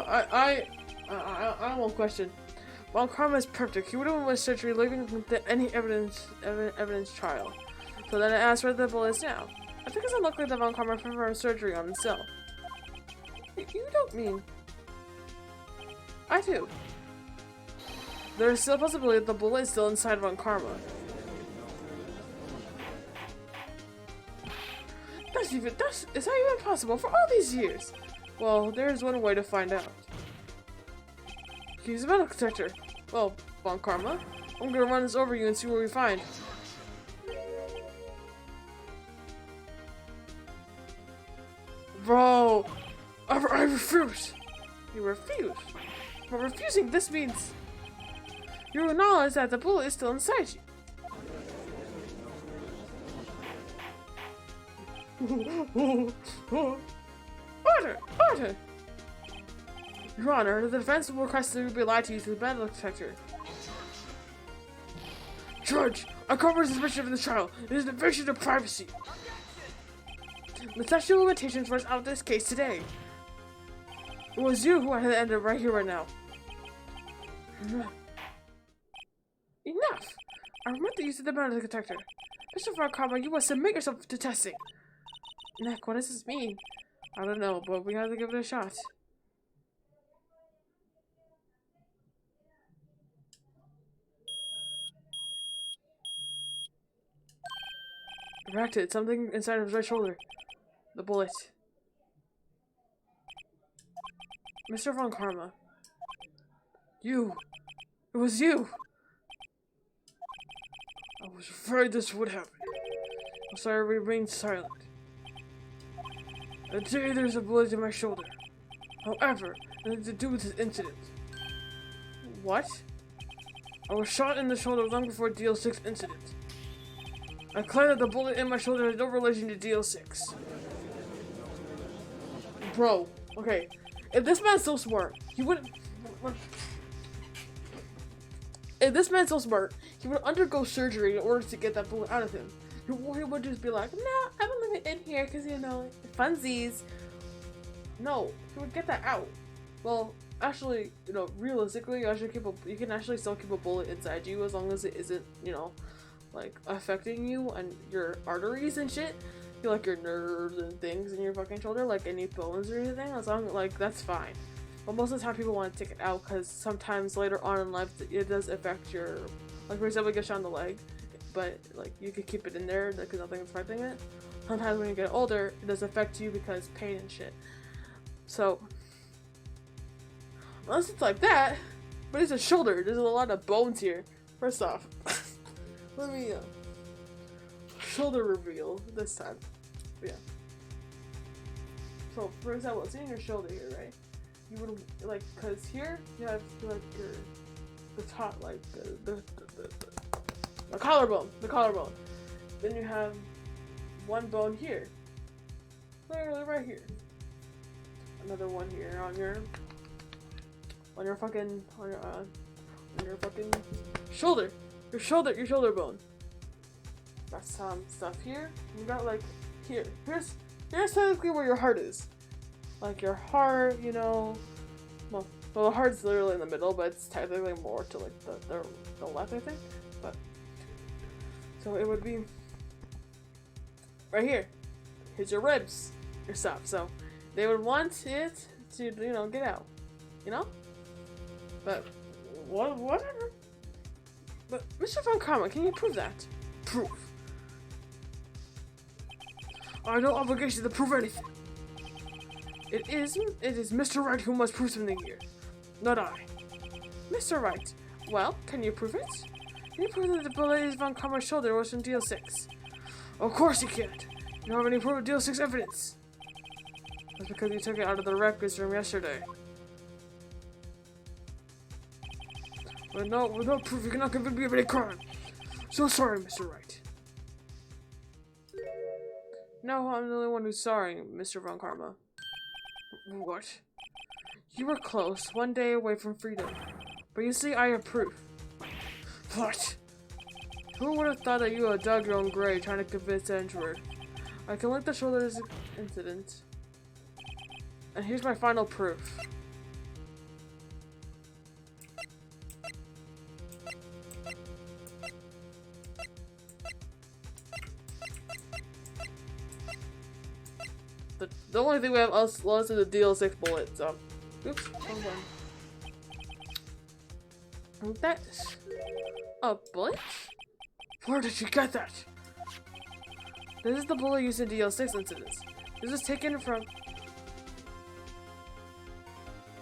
I won't question. Von Karma is perfect. He would have went with surgery, leaving any evidence trial. So then I asked where the bullet is now. I think it's unlikely that Von Karma performed surgery on himself. You don't mean... I do. There is still a possibility that the bullet is still inside Von Karma. Is that even possible for all these years? Well, there is one way to find out. Use a metal detector. Well, Von Karma, I'm gonna run this over you and see what we find. Bro, I refuse. You refuse? But refusing this means you acknowledge that the bullet is still inside you. Order! Order! Your Honor, the defense will request that you be lied to use the metal detector. Judge, I cover suspicion of this trial. It is an invasion of privacy. The statute of limitations runs out of this case today. It was you who had to end it right here, right now. Enough! I remember the use of the metal detector. Mr. Von Karma, you must submit yourself to testing. Nick, what does this mean? I don't know, but we have to give it a shot. Reacted. Something inside of his right shoulder. The bullet. Mr. Von Karma. You. It was you. I was afraid this would happen. I'm sorry we remained silent. Today there's a bullet in my shoulder. However, nothing to do with this incident. What? I was shot in the shoulder long before DL6 incident. I claim that the bullet in my shoulder has no relation to DL6. Bro, okay. If this man's so smart, he wouldn't... If this man's so smart, he would undergo surgery in order to get that bullet out of him. He would just be like, no, I'm gonna leave it in here because, you know, funsies. No, he would get that out. Well, actually, you know, realistically, you can actually still keep a bullet inside you as long as it isn't, you know, like, affecting you and your arteries and shit. You like your nerves and things in your fucking shoulder, like any bones or anything, as long like that's fine. But most of the time people want to take it out because sometimes later on in life it does affect your, like for example, you get shot in the leg, but like you could keep it in there because nothing's affecting it. Sometimes when you get older, it does affect you because pain and shit. So, unless it's like that, but it's a shoulder, there's a lot of bones here. First off, let me, shoulder reveal this time. But yeah. So, for example, it's in your shoulder here, right? You would, like, cause here, you have, like, the top, like, the collarbone, Then you have one bone here. Literally right here. Another one here on your fucking shoulder. Your shoulder bone. Got some stuff here. You got like here. Here's technically where your heart is. Like your heart, you know. Well, the heart's literally in the middle, but it's technically more to like the left, I think. But so it would be right here. Here's your ribs, your stuff. So they would want it to, you know, get out. You know? But whatever. But Mr. Von Karma, can you prove that? Proof. I have no obligation to prove anything. It is Mr. Wright who must prove something here, not I. Mr. Wright, well, can you prove it? Can you prove that the bullet in Von Karma's shoulder was from DL6? Of course you can't. You don't have any proof of DL6 evidence. That's because you took it out of the records room yesterday. With no proof, you cannot convict me of any crime. So sorry, Mr. Wright. No, I'm the only one who's sorry, Mr. Von Karma. What? You were close, one day away from freedom. But you see, I have proof. What? Who would have thought that you had dug your own grave trying to convince Edward? I can link the shoulders incident. And here's my final proof. The only thing we have lost is the DL6 bullet, so. Oops, wrong one. That's a bullet? Where did you get that? This is the bullet used in DL6 incidents. This is taken from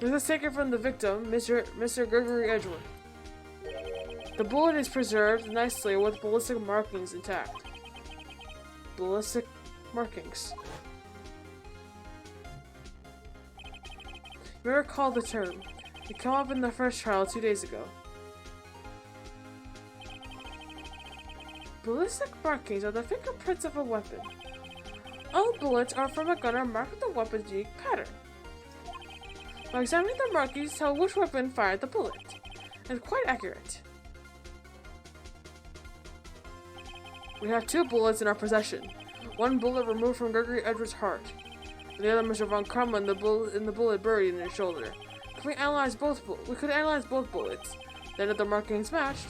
the victim, Mr. Gregory Edgeworth. The bullet is preserved nicely with ballistic markings intact. Ballistic markings. You may recall the term. It came up in the first trial 2 days ago. Ballistic markings are the fingerprints of a weapon. All bullets are from a gunner marked with the weapon's unique pattern. By examining the markings, tell which weapon fired the bullet. It's quite accurate. We have 2 bullets in our possession. 1 bullet removed from Gregory Edwards' heart. And the other Mr. Von Karma in the bullet buried in his shoulder. If we analyze we could analyze both bullets. Then if the markings matched,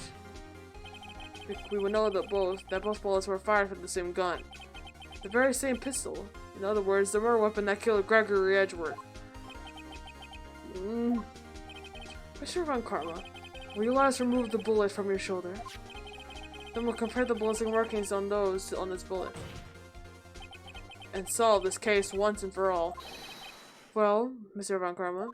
we would know that both bullets were fired from the same gun. The very same pistol. In other words, the murder weapon that killed Gregory Edgeworth. Mr. Von Karma, will you let us remove the bullet from your shoulder? Then we'll compare the ballistic markings on this bullet. And solve this case once and for all. Well, Mr. Von Karma.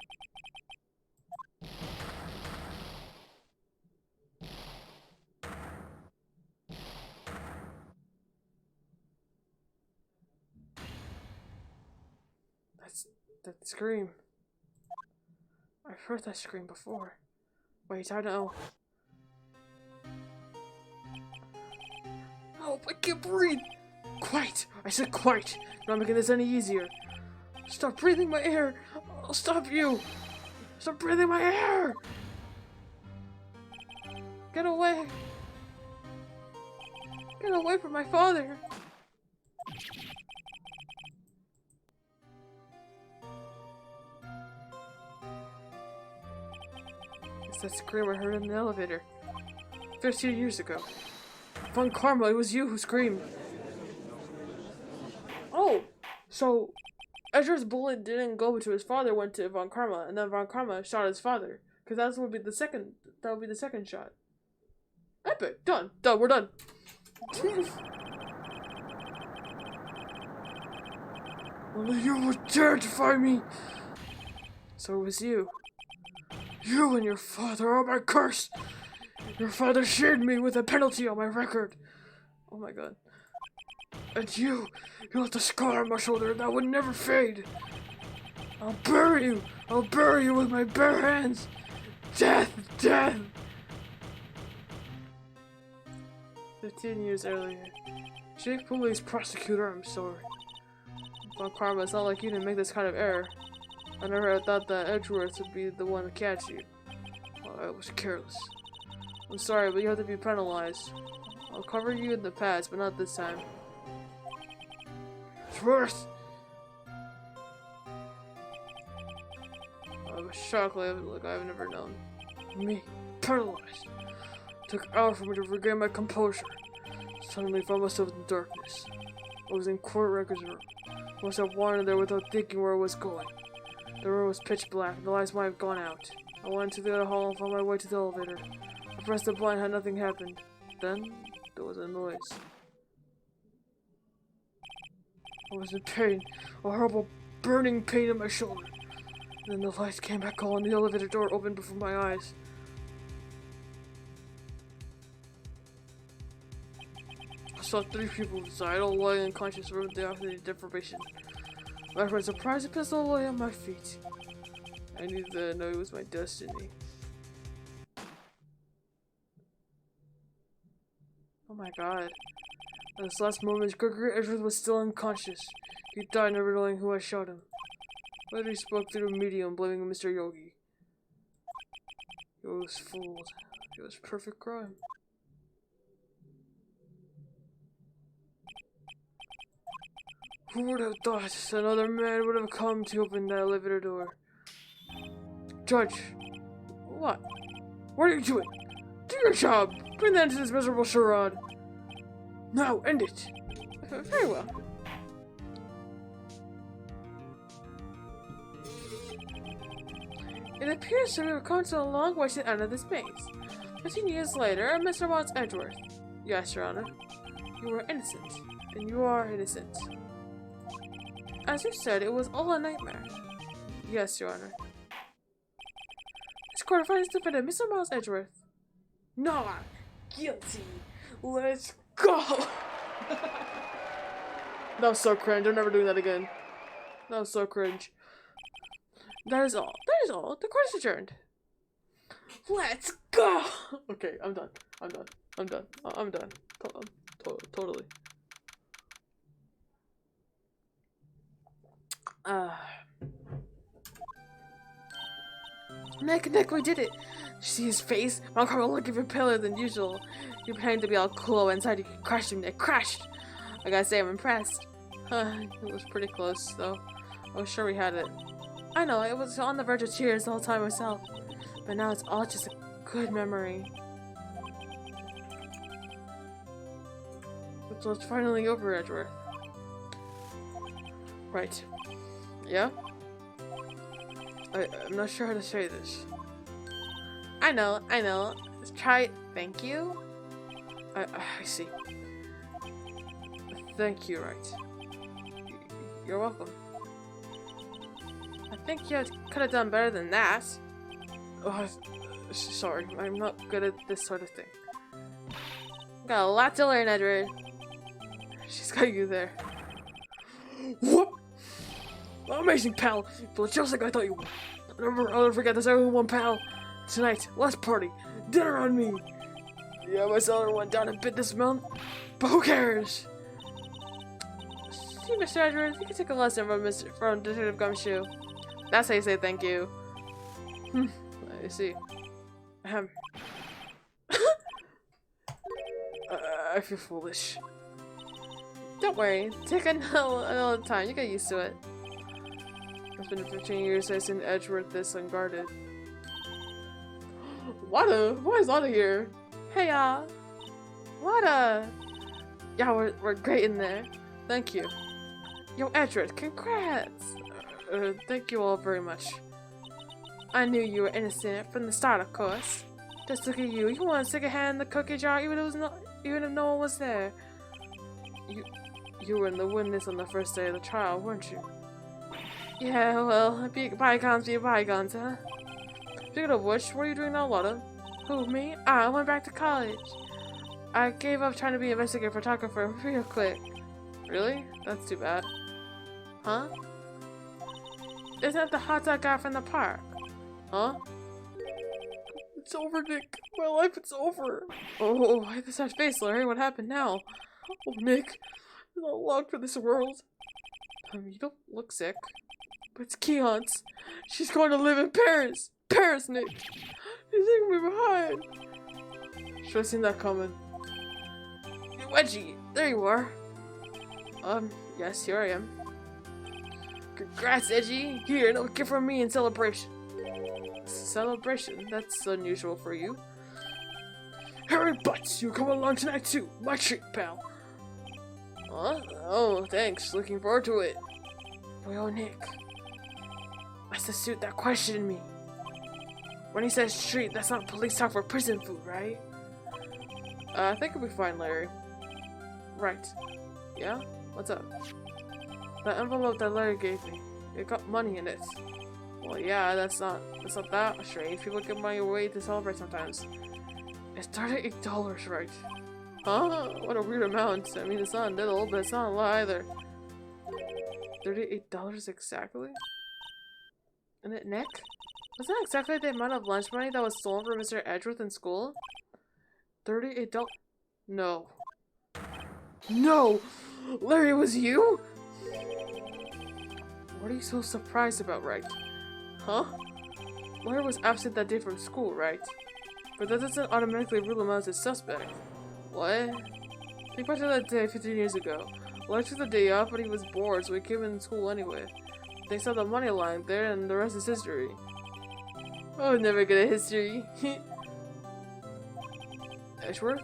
That scream. I've heard that scream before. Wait, I know. Help, I can't breathe! Quiet! I said quiet! You're not making this any easier. Stop breathing my air! I'll stop you! Stop breathing my air! Get away! Get away from my father! It's that scream I heard in the elevator. 15 years ago. Von Karma, it was you who screamed. Oh! So, Edgeworth's bullet didn't go to his father, went to Von Karma, and then Von Karma shot his father. Because that would be the second shot. Epic! Done! Done, we're done! Only you would dare defy me! So it was you. You and your father are my curse! Your father shared me with a penalty on my record. Oh my god. And you left a scar on my shoulder that would never fade. I'll bury you with my bare hands. Death, death. 15 years earlier. Chief Police Prosecutor, I'm sorry. Von Karma, it's not like you didn't make this kind of error. I never thought that Edgeworth would be the one to catch you. Well, I was careless. I'm sorry, but you have to be penalized. I'll cover you in the past, but not this time. Edgeworth! I was shocked like I've never known. Me, penalized. Took hours for me to regain my composure. Suddenly found myself in darkness. I was in court records room. I must have wandered there without thinking where I was going. The room was pitch black, the lights might have gone out. I went into the other hall and found my way to the elevator. I pressed the button and nothing happened. Then, there was a noise. I was in pain, a horrible burning pain in my shoulder. And then the lights came back on and the elevator door opened before my eyes. I saw 3 people inside, all lying unconscious from the oxygen deprivation. My friend surprised a pistol lay on my feet. I knew that it was my destiny. Oh my god. At this last moment, Gregory Edgeworth was still unconscious. He died never knowing who had shot him. Later he spoke through a medium, blaming Mr. Yogi. He was fooled. It was perfect crime. Who would have thought another man would have come to open that elevator door? Judge! What? What are you doing? Do your job! Bring the end to this miserable charade! Now, end it! Very well. It appears to have come to a long way to the end of this maze. 15 years later, Mr. Watts Edgeworth. Yes, Your Honor. You were innocent. And you are innocent. As you said, it was all a nightmare. Yes, Your Honor. This court finds defendant Mr. Miles Edgeworth. Not guilty. Let's go! That was so cringe. I'm never doing that again. That was so cringe. That is all. That is all. The court is adjourned. Let's go! Okay, I'm done. I'm done. I'm done. I'm done. Totally. Nick, we did it! See his face? Malcolm looked even paler than usual. He pretended to be all cool inside. He crushed him. They crashed. I gotta say, I'm impressed. It was pretty close, though. I was sure we had it. I know, it was on the verge of tears the whole time myself. But now it's all just a good memory. So it's finally over, Edgeworth. Right. Yeah? I'm not sure how to say this. I know. Let's try it. Thank you? I see. Thank you, right. You're welcome. I think you could have done better than that. Oh, sorry. I'm not good at this sort of thing. Got a lot to learn, Edward. She's got you there. Whoop! Amazing, pal! But just like I thought you would. I'll never forget this everyone, pal. Tonight, let's party. Dinner on me. Yeah, my cellar went down a bit this month, but who cares? See, Mr. Edwards, you can take a lesson from Detective Gumshoe. That's how you say thank you. I see. I feel foolish. Don't worry, take another time, you get used to it. It's been 15 years since I've seen Edgeworth this unguarded. Wada? Why is Wada here? Hey y'all! Wada! Yeah, we're great in there. Thank you. Yo, Edgeworth, congrats! Thank you all very much. I knew you were innocent from the start, of course. Just look at you. You want to stick a hand in the cookie jar even if no one was there. You were in the witness on the first day of the trial, weren't you? Yeah, well, bygones be bygones, huh? Speaking of which, what are you doing now, Lotta? Who, me? I went back to college. I gave up trying to be an investigative photographer real quick. Really? That's too bad. Huh? Isn't that the hot dog guy from the park? Huh? It's over, Nick. My life is over. Oh, I just had face, Larry. What happened now? Oh, Nick. I'm not long for this world. You don't look sick. But it's Keon's. She's going to live in Paris. Paris, Nick. She's leaving me behind. Should have seen that coming. Hey, Wedgie, there you are. Yes, here I am. Congrats, Edgy. Here, no gift from me in celebration. Celebration? That's unusual for you. Harry Butts, you come along tonight too. My treat, pal. Huh? Oh, thanks. Looking forward to it. Boy, oh, Nick. That's the suit that questioned me. When he says treat, that's not police talk for prison food, right? I think it'll be fine, Larry. Right. Yeah? What's up? The envelope that Larry gave me. It got money in it. Well, yeah, that's not that strange. People give money away to celebrate sometimes. It's $38, right? Huh? What a weird amount. I mean, it's not little, but it's not a lot either. $38 exactly? And it, Nick? Was that exactly the amount of lunch money that was stolen from Mr. Edgeworth in school? $38? No. No! Larry, it was you? What are you so surprised about, right? Huh? Larry was absent that day from school, right? But that doesn't automatically rule him out as a suspect. What? Think back to that day 15 years ago. Larry took the day off, but he was bored, so he came in school anyway. They saw the money line there, and the rest is history. Oh, never good at history. Edgeworth?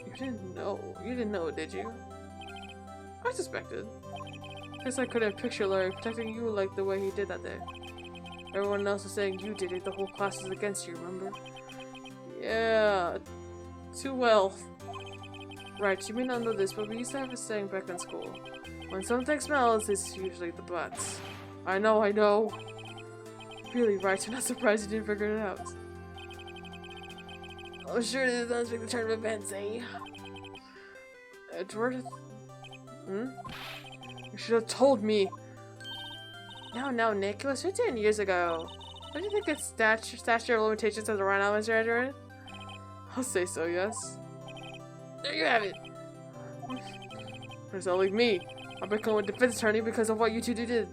You didn't know, did you? I suspected. Guess I couldn't picture Larry protecting you like the way he did that day. Everyone else was saying you did it, the whole class is against you, remember? Yeah, too well. Right, you may not know this, but we used to have a saying back in school. When something smells, it's usually the butts. I know. Really, right, I'm not surprised you didn't figure it out. Oh, sure, this is an unexpected turn of events, eh? Edgeworth? You should have told me. No, Nick. It was 15 years ago. Don't you think its statute of limitations has run out, Mr. Edgeworth? I'll say so, yes. There you have it. Does that leave me? I've become a defense attorney because of what you two did.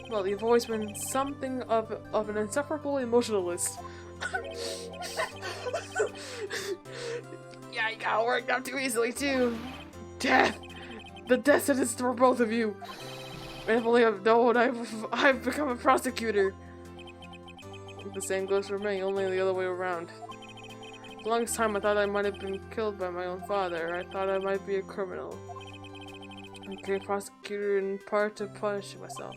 Well, you've always been something of an insufferable emotionalist. Yeah, you got worked up too easily too. Death! The death sentence for both of you. And if only I've known, I've become a prosecutor. The same goes for me, only the other way around. For the longest time I thought I might have been killed by my own father. I thought I might be a criminal. I became a prosecutor in part to punish myself.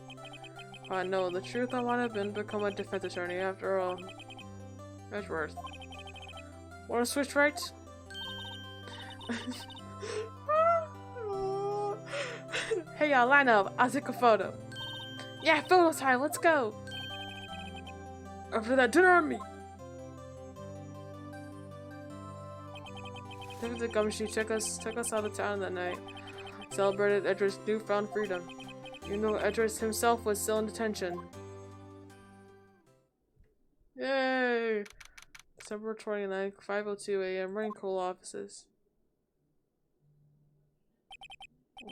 I know the truth, I might have become a defense attorney after all. Edgeworth. Wanna switch right? Hey y'all, line up. I'll take a photo. Yeah, photo time, let's go. After that, dinner on me. The Gumshoe took us out of town that night. Celebrated Edgeworth's newfound freedom. Even though Edgeworth himself was still in detention. Yay! December 29th, 5:02 a.m. Raincoal offices.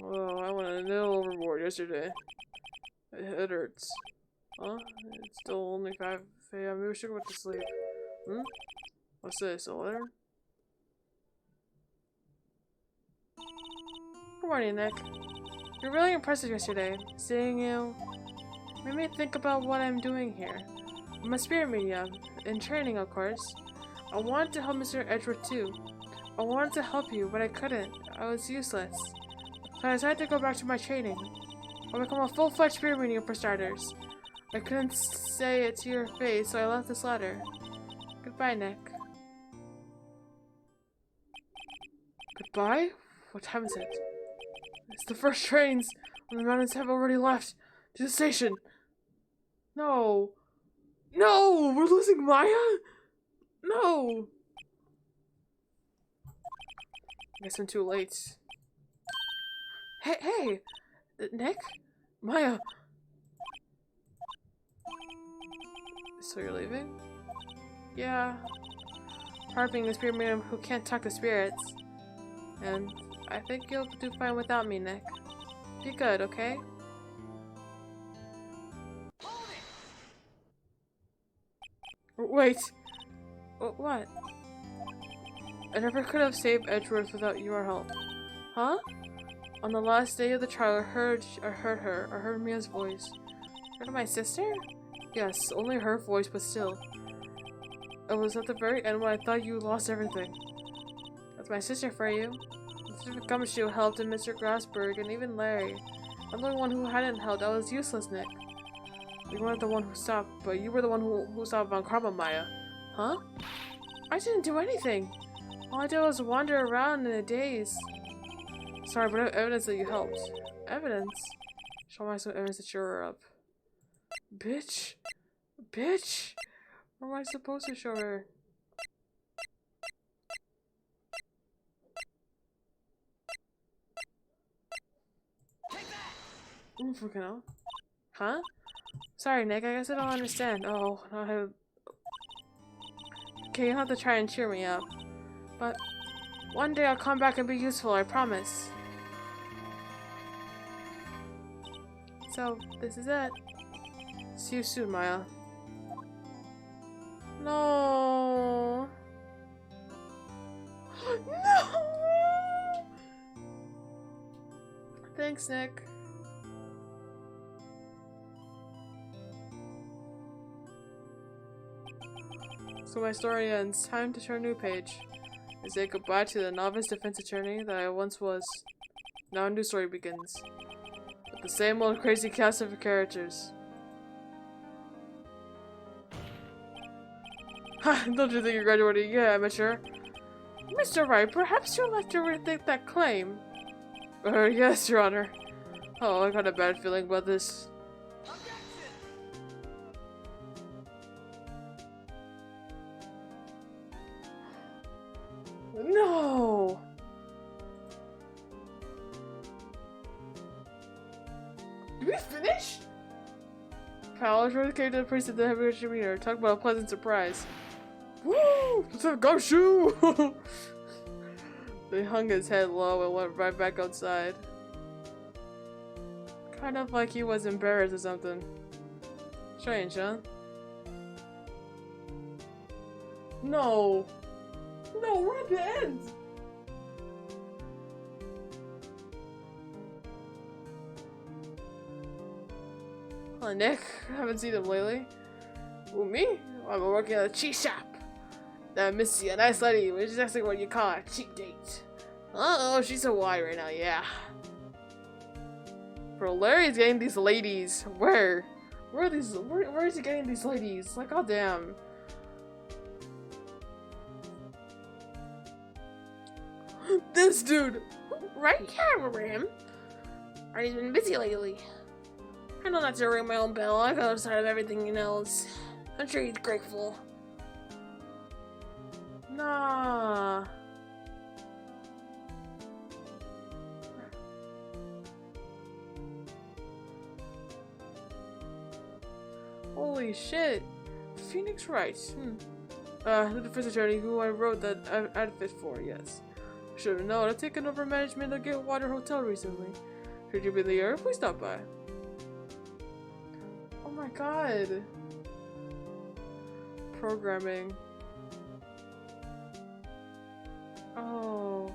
Oh, I went a nil overboard yesterday. It hurts. Huh? It's still only 5 a.m. Maybe we should go to sleep. Hmm? What's this? A letter? Good morning, Nick. You're really impressive yesterday. Seeing you made me think about what I'm doing here. I'm a spirit medium, in training, of course. I wanted to help Mr. Edgeworth too. I wanted to help you, but I couldn't. I was useless. So I decided to go back to my training. I'll become a full-fledged spirit medium for starters. I couldn't say it to your face, so I left this letter. Goodbye, Nick. Goodbye? What time is it? It's the first trains when the mountains have already left to the station. No. No! We're losing Maya? No! I guess I'm too late. Hey! Nick? Maya! So you're leaving? Yeah. Part being a spirit medium who can't talk to spirits. And I think you'll do fine without me, Nick. Be good, okay? Wait! What? I never could have saved Edgeworth without your help. Huh? On the last day of the trial, I heard Mia's voice. Heard my sister? Yes, only her voice, but still. It was at the very end when I thought you lost everything. That's my sister for you. Mr. Gumshoe helped, and Mr. Grassberg, and even Larry. I'm the one who hadn't helped. I was useless, Nick. You weren't the one who stopped, but you were the one who stopped Von Karma, Maya. Huh? I didn't do anything. All I did was wander around in a daze. Sorry, but I have evidence that you helped. Evidence? Show me some evidence that you're up. Bitch. Bitch. What am I supposed to show her? Freaking hell. Huh? Sorry, Nick. I guess I don't understand. Oh, no, I have... Okay, you have to try and cheer me up. But one day I'll come back and be useful, I promise. So, this is it. See you soon, Maya. No. No. Thanks, Nick. So my story ends. Time to turn a new page. I say goodbye to the novice defense attorney that I once was. Now a new story begins. With the same old crazy cast of characters. Ha! Don't you think you're graduating yet, amateur? Mr. Wright, perhaps you'd like to rethink that claim? Yes, Your Honor. Oh, I got a bad feeling about this. No! Did we finish? Palace came to the priest of the heavy meter. Talk about a pleasant surprise. Woo! Let's have Gumshoe! They hung his head low and went right back outside. Kind of like he was embarrassed or something. Strange, huh? No. No, we're at the end. Hi, Nick. I haven't seen him lately. Who, me? I'm working at a cheese shop. Missy, a nice lady, which is actually what you call a cheap date. Uh-oh, she's so wide right now, yeah. Bro, Larry's getting these ladies. Where? Where are these? Where is he getting these ladies? Like, goddamn. This dude! Right here, I remember him. Already been busy lately. I know not to ring my own bell. I got outside of everything else. I'm sure he's grateful. Nah. Holy shit. Phoenix Wright. The defense attorney who I wrote that outfit for, yes. Should have known. I've taken over management of Gatewater Hotel recently. Should you be there? Please stop by. Oh my god. Programming. Oh.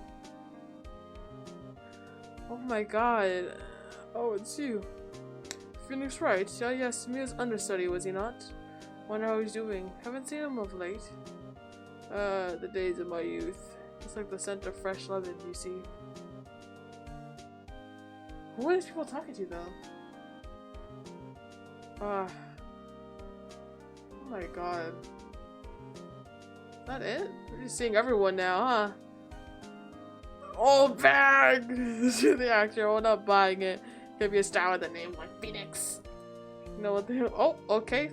Oh my god. Oh, it's you. Phoenix Wright. Yeah, yes, Mia's understudy, was he not? Wonder how he's doing. Haven't seen him of late. The days of my youth. It's like the scent of fresh lemon, you see. Who are these people talking to, though? Oh my god. Is that it? We're just seeing everyone now, huh? Oh, bag! The actor, I'm not buying it. Could be a star with a name like Phoenix. You know what the hell? Oh, okay.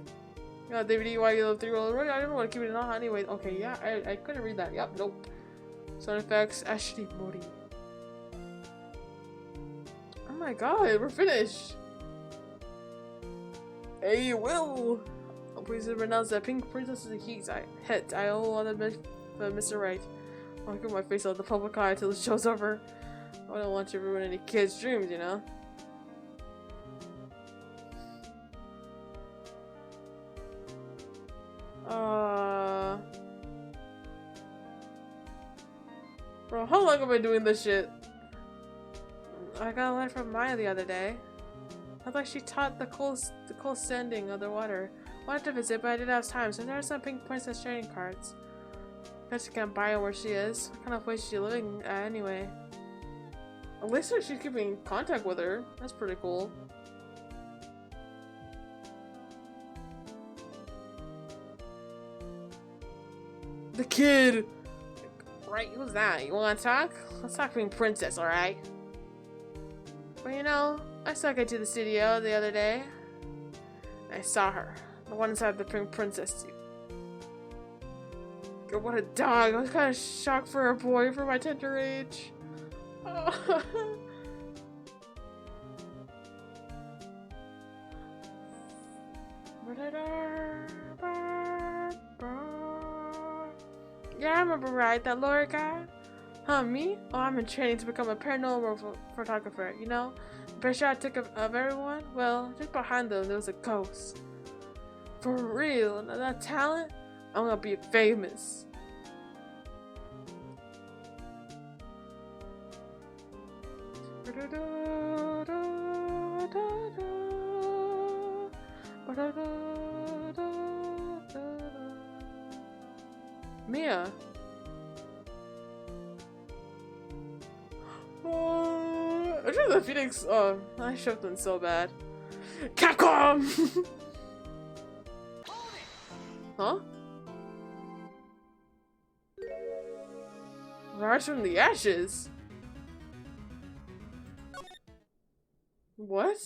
Yeah, DVD, why you love 3-roller running? I don't want to keep it on anyway. Okay, yeah, I couldn't read that. Yep, nope. Sound effects, Ashley Mori. Oh my god, we're finished. Hey, Will! Oh, please pronounce that Pink Princess is the keys. I owe a lot of Mr. Wright. I'll get my face out of the public eye until the show's over. I don't want you to ruin any kids' dreams, you know? Bro, how long have I been doing this shit? I got a letter from Maya the other day. I thought she taught the cold standing of the water. Wanted to visit, but I didn't have time, so there are some Pink Princess trading cards. Guess you can't buy her where she is. What kind of place is she living at anyway? At least she's keeping in contact with her. That's pretty cool. The kid! Right, who's that? You wanna talk? Let's talk Pink Princess, alright? Well, you know, I snuck into the studio the other day. I saw her. The one inside the Pink Princess suit. God, what a dog. I was kind of shocked for a boy for my tender age. Oh. Yeah, I remember right, that Laura guy. Huh, me? Oh, I'm in training to become a paranormal photographer, you know? The picture I took of everyone? Well, just behind them, there was a ghost. For real, now that talent? I'm gonna be famous. Mia. I drew the Phoenix. Oh, I shoved them so bad. Capcom! Huh? Rise from the ashes? What?